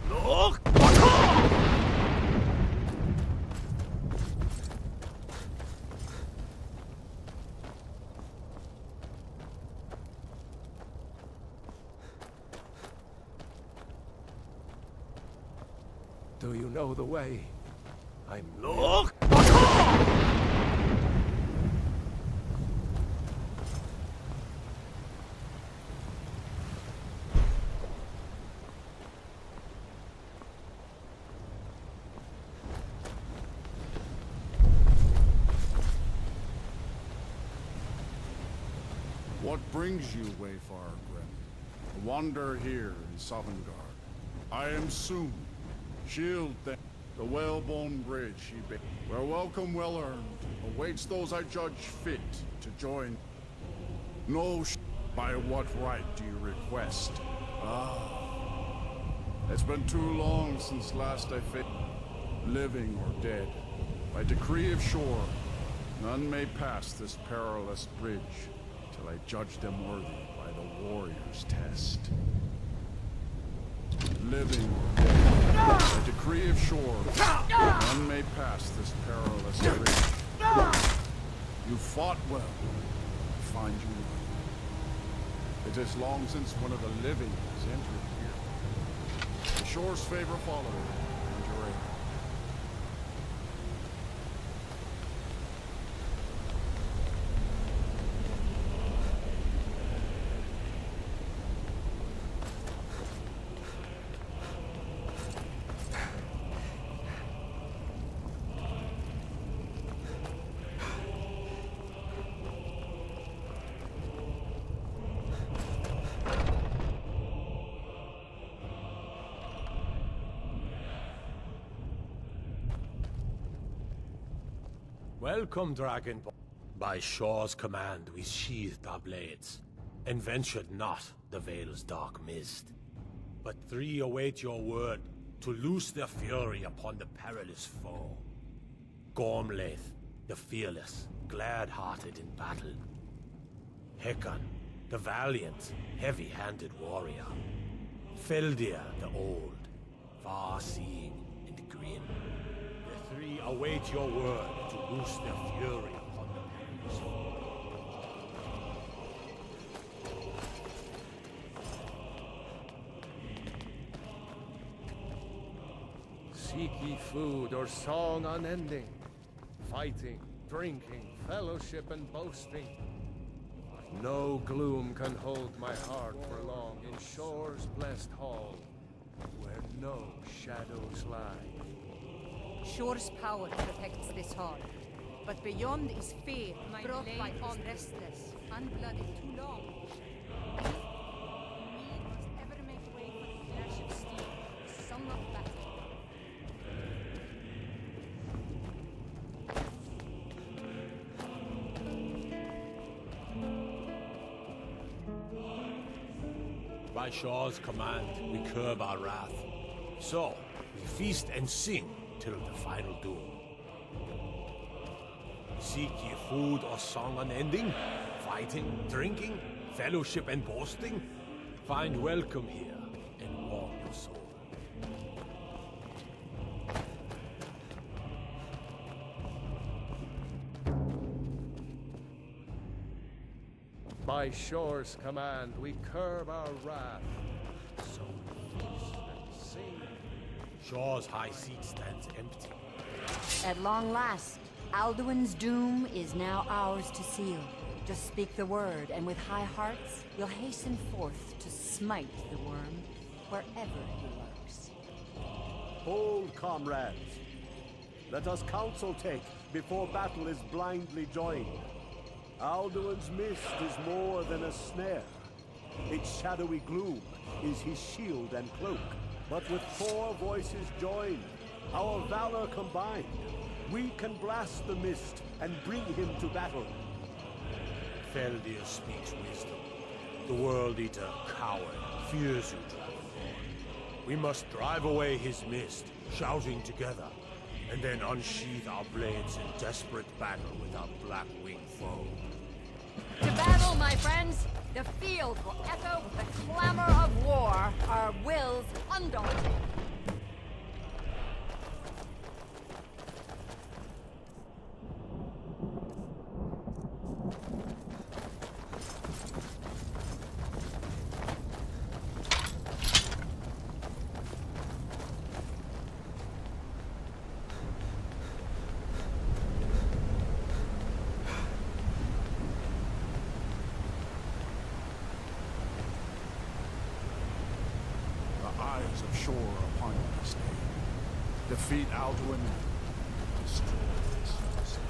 Look! Do you know the way? I'm... Look! What brings you, Wayfarer Grim? A wander here in Sovngarde. I am soon. Shield them. The whalebone bridge she built, where welcome well earned awaits those I judge fit to join. No by what right do you request? It's been too long since last I fit, living or dead. By decree of shore, none may pass this perilous bridge till I judge them worthy by the warrior's test. Living or dead, by decree of shore, none may pass this perilous bridge. You fought well, I find you well. It is long since one of the living has entered here. The shore's favor follow, and your aid. Welcome, Dragonborn. By Shaw's command, we sheathed our blades, and ventured not the Vale's dark mist. But three await your word to loose their fury upon the perilous foe. Gormlaith, the fearless, glad-hearted in battle. Hekon, the valiant, heavy-handed warrior. Feldir, the old, far-seeing and grim. The three await your word to loose their fury upon the perilous foe. Seek ye food or song unending, fighting, drinking, fellowship and boasting. No gloom can hold my heart for long in Shore's blessed hall, where no shadows lie. Shore's power protects this hall, but beyond is fear, brought by restless, unblooded too long. We must ever make way for the flash of steel, the song of battle. By Shaw's command, we curb our wrath. So, we feast and sing till the final doom. Seek ye food or song unending, fighting, drinking, fellowship and boasting? Find welcome here and warm your soul. By Shore's command, we curb our wrath. So we feast and sing. Shaw's high seat stands empty. At long last, Alduin's doom is now ours to seal. Just speak the word, and with high hearts, we'll hasten forth to smite the worm wherever he lurks. Hold, comrades. Let us counsel take before battle is blindly joined. Alduin's mist is more than a snare. Its shadowy gloom is his shield and cloak. But with 4 voices joined, our valor combined, we can blast the mist and bring him to battle. Feldir speaks wisdom. The World Eater, coward, fears you, Dragonborn. We must drive away his mist, shouting together, and then unsheath our blades in desperate battle with our black-winged foe. To battle, my friends! The field will echo with the clamor of war, our wills undaunted. Eyes of Shore upon you this day. Defeat Alduin, destroy this city.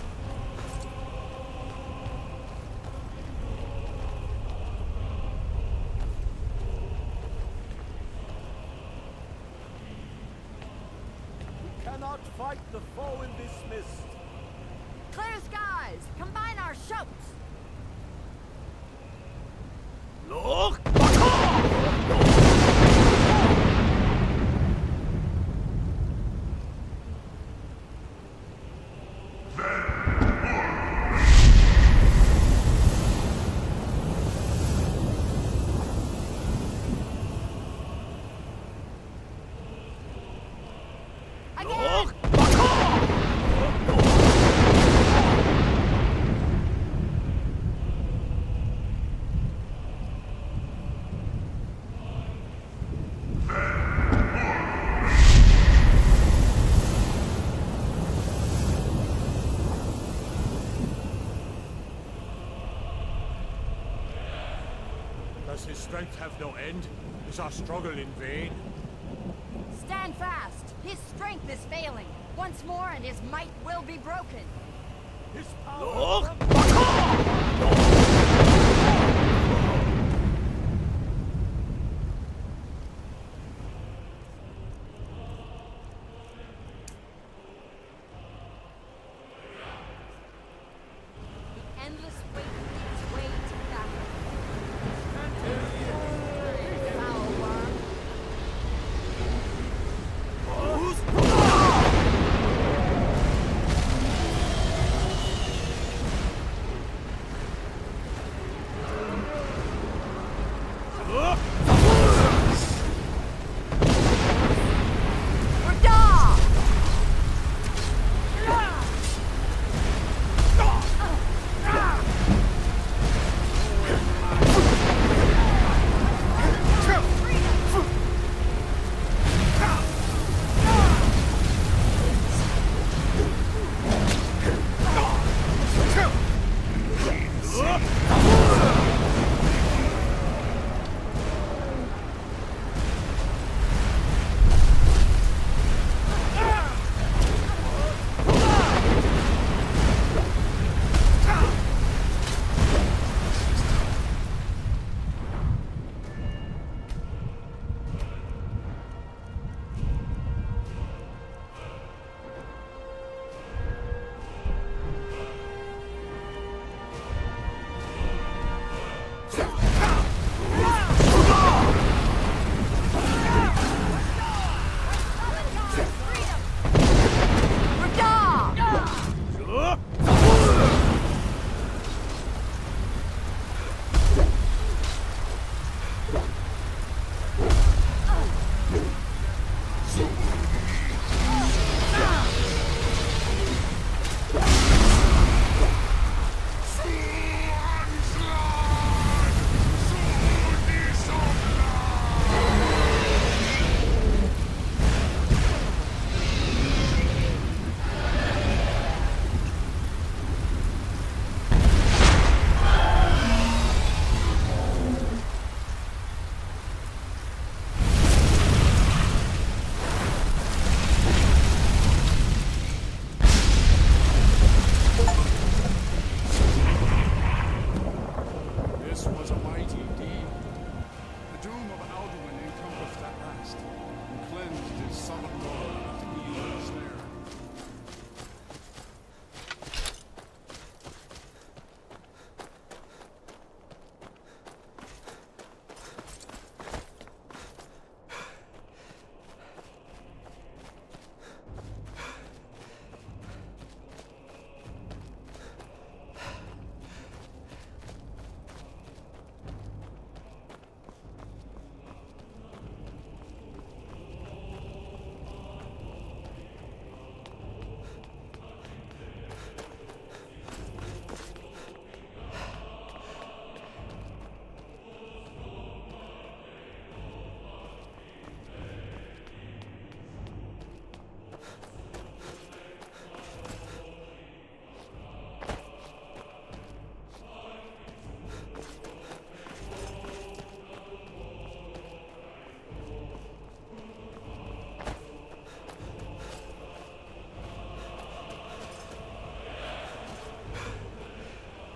not fight the foe in this mist. Clear skies! Combine our shouts! Look! Does his strength have no end? Is our struggle in vain? Stand fast! His strength is failing. Once more and his might will be broken. His power... The endless weight leads way to battle. Foul worm.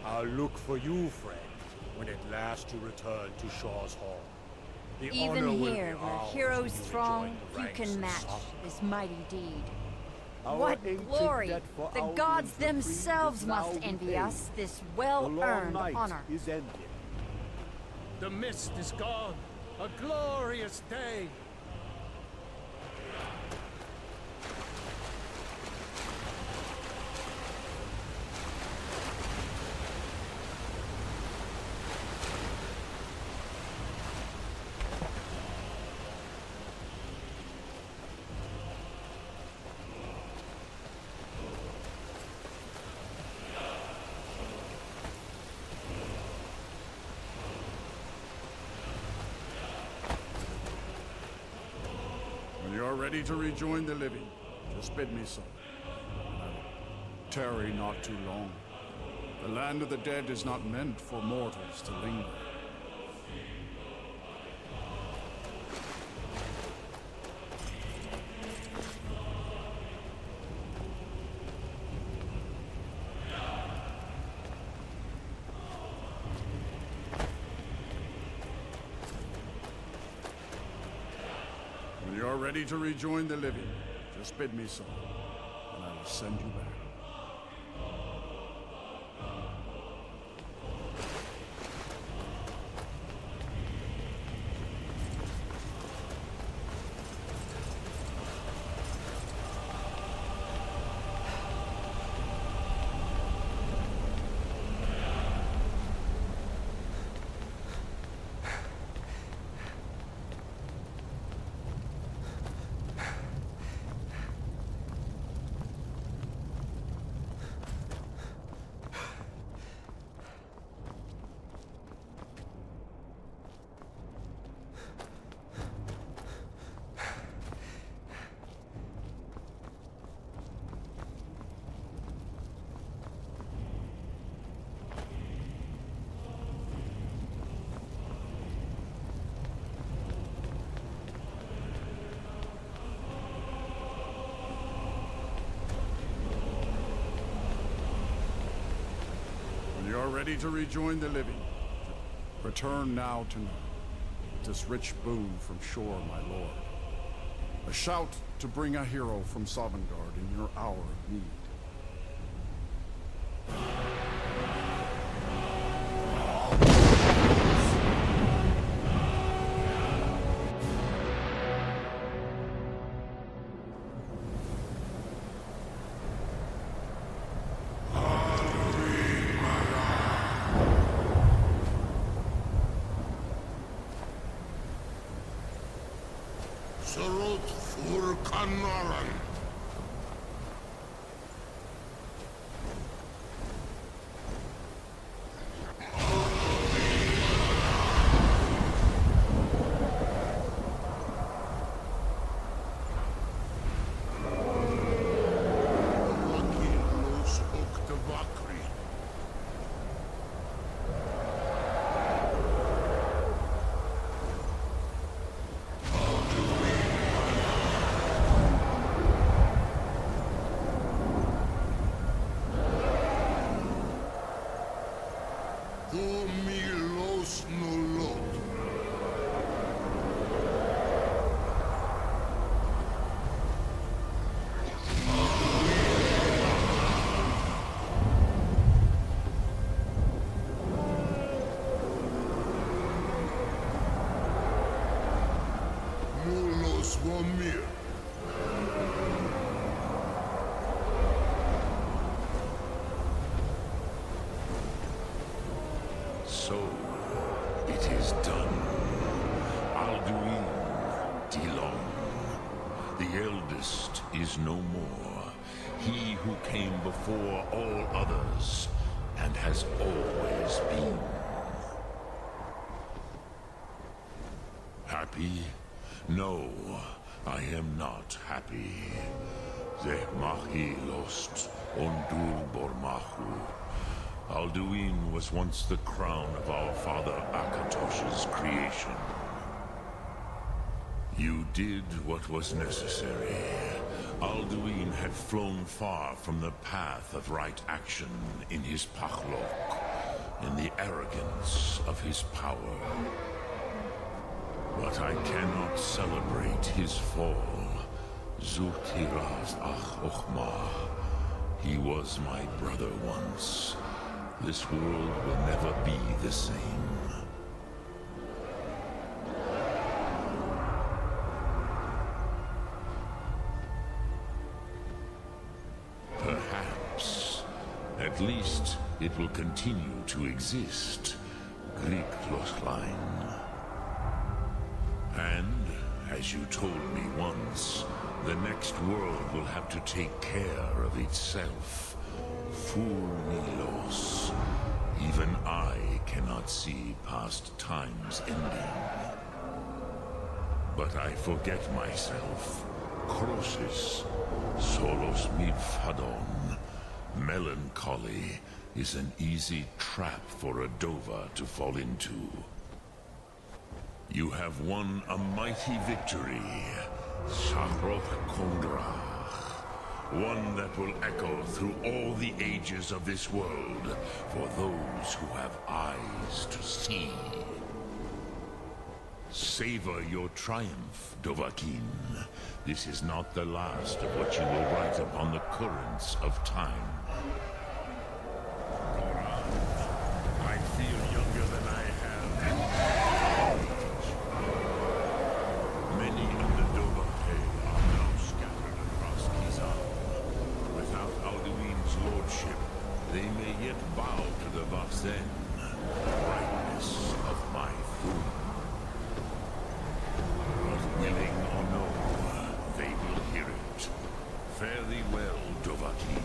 I'll look for you, friend, when at last you return to Shaw's Hall. The honor Even will here, be where ours heroes when you throng, rejoin the few ranks can of match Sodom. this mighty deed. What glory! The gods themselves must envy us this well-earned honor. Is ended. The mist is gone. A glorious day. When you're ready to rejoin the living, just bid me so. Tarry not too long. The land of the dead is not meant for mortals to linger. When you're ready to rejoin the living, just bid me so, and I will send you back. You're ready to rejoin the living. Return now to me, this rich boon from shore, my lord. A shout to bring a hero from Sovngarde in your hour of need. Surut fur Kanaran. So, it is done. Alduin, Dilong. The eldest is no more. He who came before all others, and has always been. Happy? No, I am not happy. Zeh mahi lost, ondur bormahu. Alduin was once the crown of our father Akatosh's creation. You did what was necessary. Alduin had flown far from the path of right action in his pachlok, in the arrogance of his power. But I cannot celebrate his fall. Zutiraz ach Ochma. He was my brother once. This world will never be the same. Perhaps. At least it will continue to exist. Greek Lochline. And, as you told me once, the next world will have to take care of itself. Furmilos. Even I cannot see past time's ending. But I forget myself. Crosis. Solos midfadon. Melancholy is an easy trap for a Dova to fall into. You have won a mighty victory. Sarok Kondrach. One that will echo through all the ages of this world for those who have eyes to see. Savor your triumph, Dovahkiin. This is not the last of what you will write upon the currents of time. Goran, I feel younger than I have. Many of the Dovahkiin are now scattered across Kizan. Without Alduin's lordship, they may yet bow to the Vafzen, brightness of my throne. Willing or no, they will hear it. Fare thee well, Dovahkiin.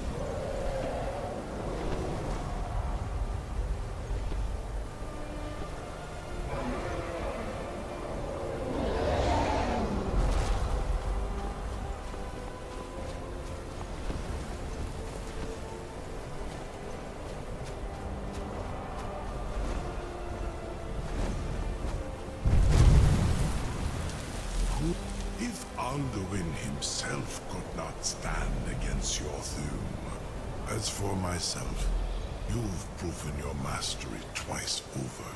If Alduin himself could not stand against your Thuum. As for myself, you've proven your mastery twice over.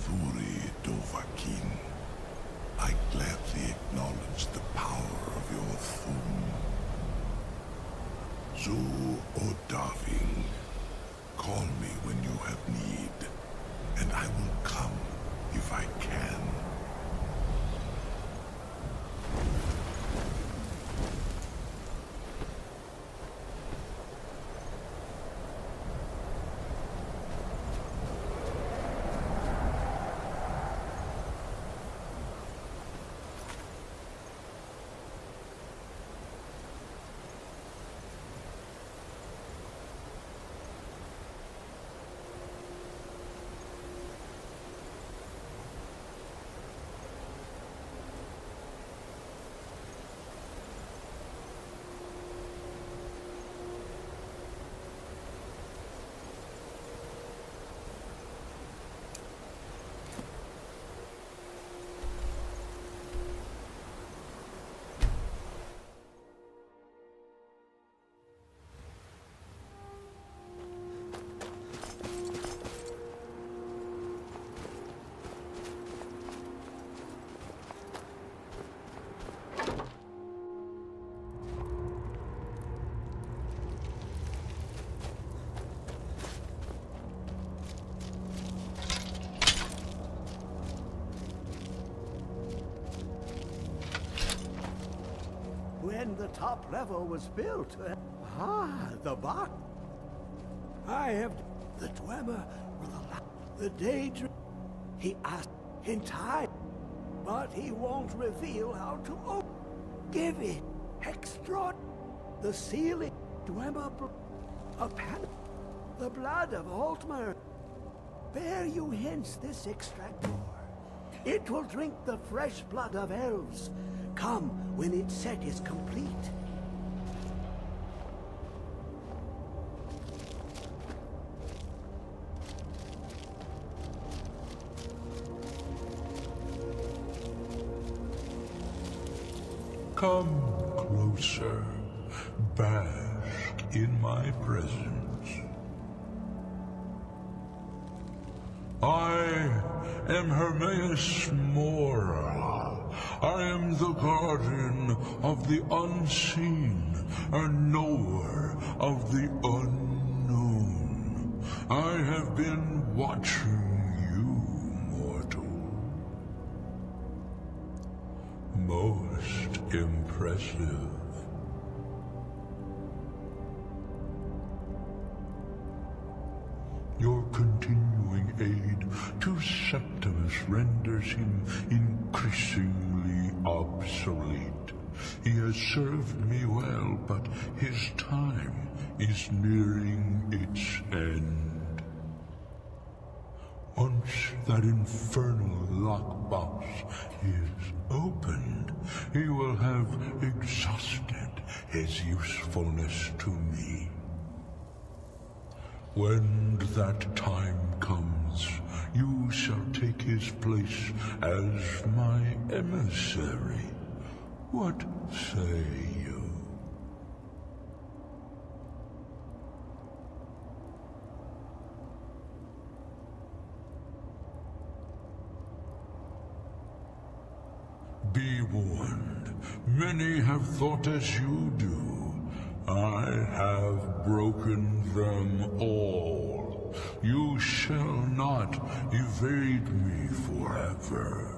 Thuri Dovahkiin, I gladly acknowledge the power of your Thuum. Zu Odaving, call me when you have need, and I will come if I can. When the top level was built, the box. I have the Dwemer were the daydream. He asked in time, but he won't reveal how to open. Give it extra. The ceiling, Dwemer, a pan, the blood of Altmer. Bear you hence this extract more. It will drink the fresh blood of elves. Come when its set is complete. Come closer. Bask in my presence. I am Hermaeus Mora. I am the guardian of the unseen, and knower of the unknown. I have been watching you, mortal. Most impressive. Your continuing aid to Septimus renders him increasingly obsolete. He has served me well, but his time is nearing its end. Once that infernal lockbox is opened, he will have exhausted his usefulness to me. When that time comes, you shall take his place as my emissary. What say you? Be warned, many have thought as you do. I have broken them all. You shall not evade me forever.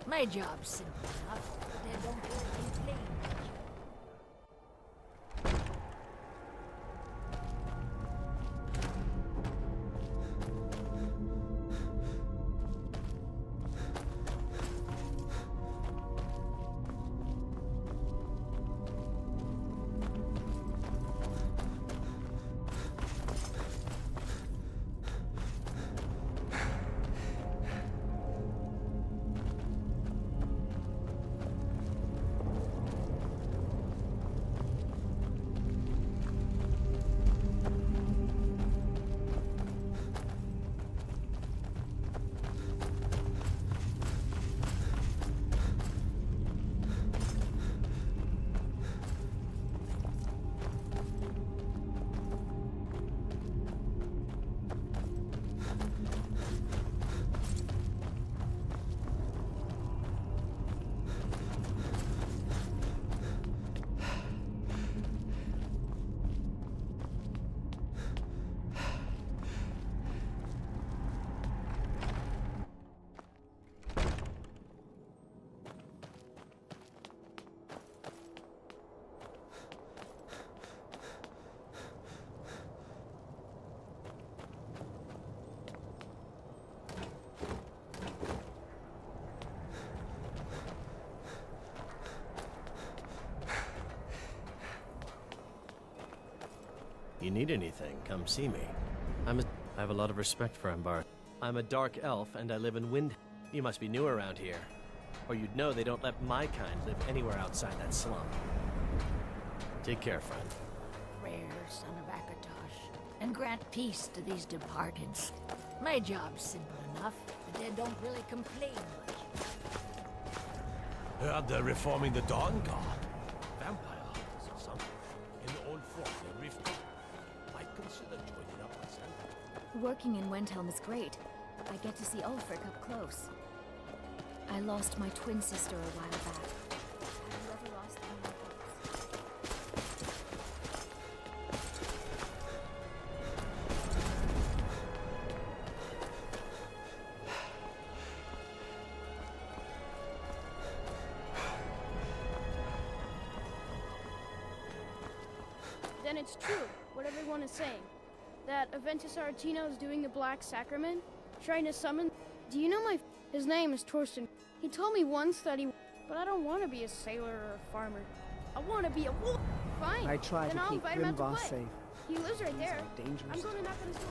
My job's simple enough, but I don't really complain. You need anything, come see me. I have a lot of respect for Ambar. I'm a dark elf, and I live in Wind. You must be new around here. Or you'd know they don't let my kind live anywhere outside that slum. Take care, friend. Rare son of Akatosh, and grant peace to these departeds. My job's simple enough. The dead don't really complain much. Heard they're reforming the Dawn Guard. Vampire hunters or something. In the old fort in Rift. Might consider joining up myself. Working in Wendhelm is great. I get to see Ulfric up close. I lost my twin sister a while back. Have you ever lost anyone else? Then it's true, what everyone is saying. That Aventus Aretino is doing the Black Sacrament, trying to summon... Do you know his name is Torsten. He told me once that he... But I don't want to be a sailor or a farmer. I want to be a wolf. Fine. I try then to I'll keep invite him out to Grimvoss play. safe. He lives right there. dangerous I'm going to knock on his door.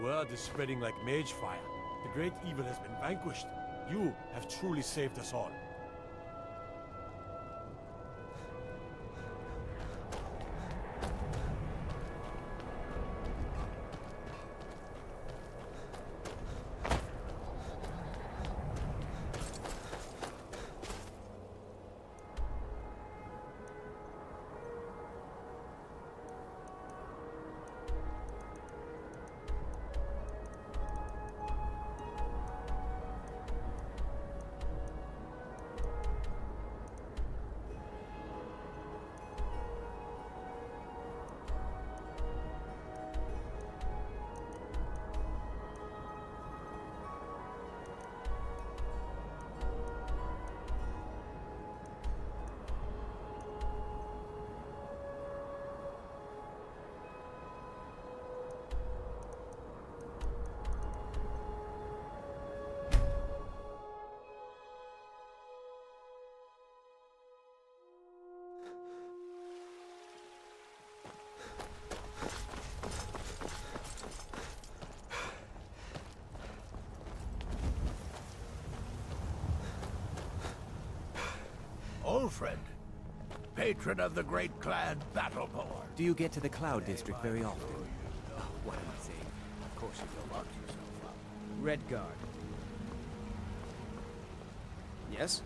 Word is spreading like mage fire. The great evil has been vanquished. You have truly saved us all. Ulfred, patron of the great clan Battleborn. Do you get to the Cloud District very often? Oh, what am I saying? Of course you will lock yourself up. Redguard. Yes?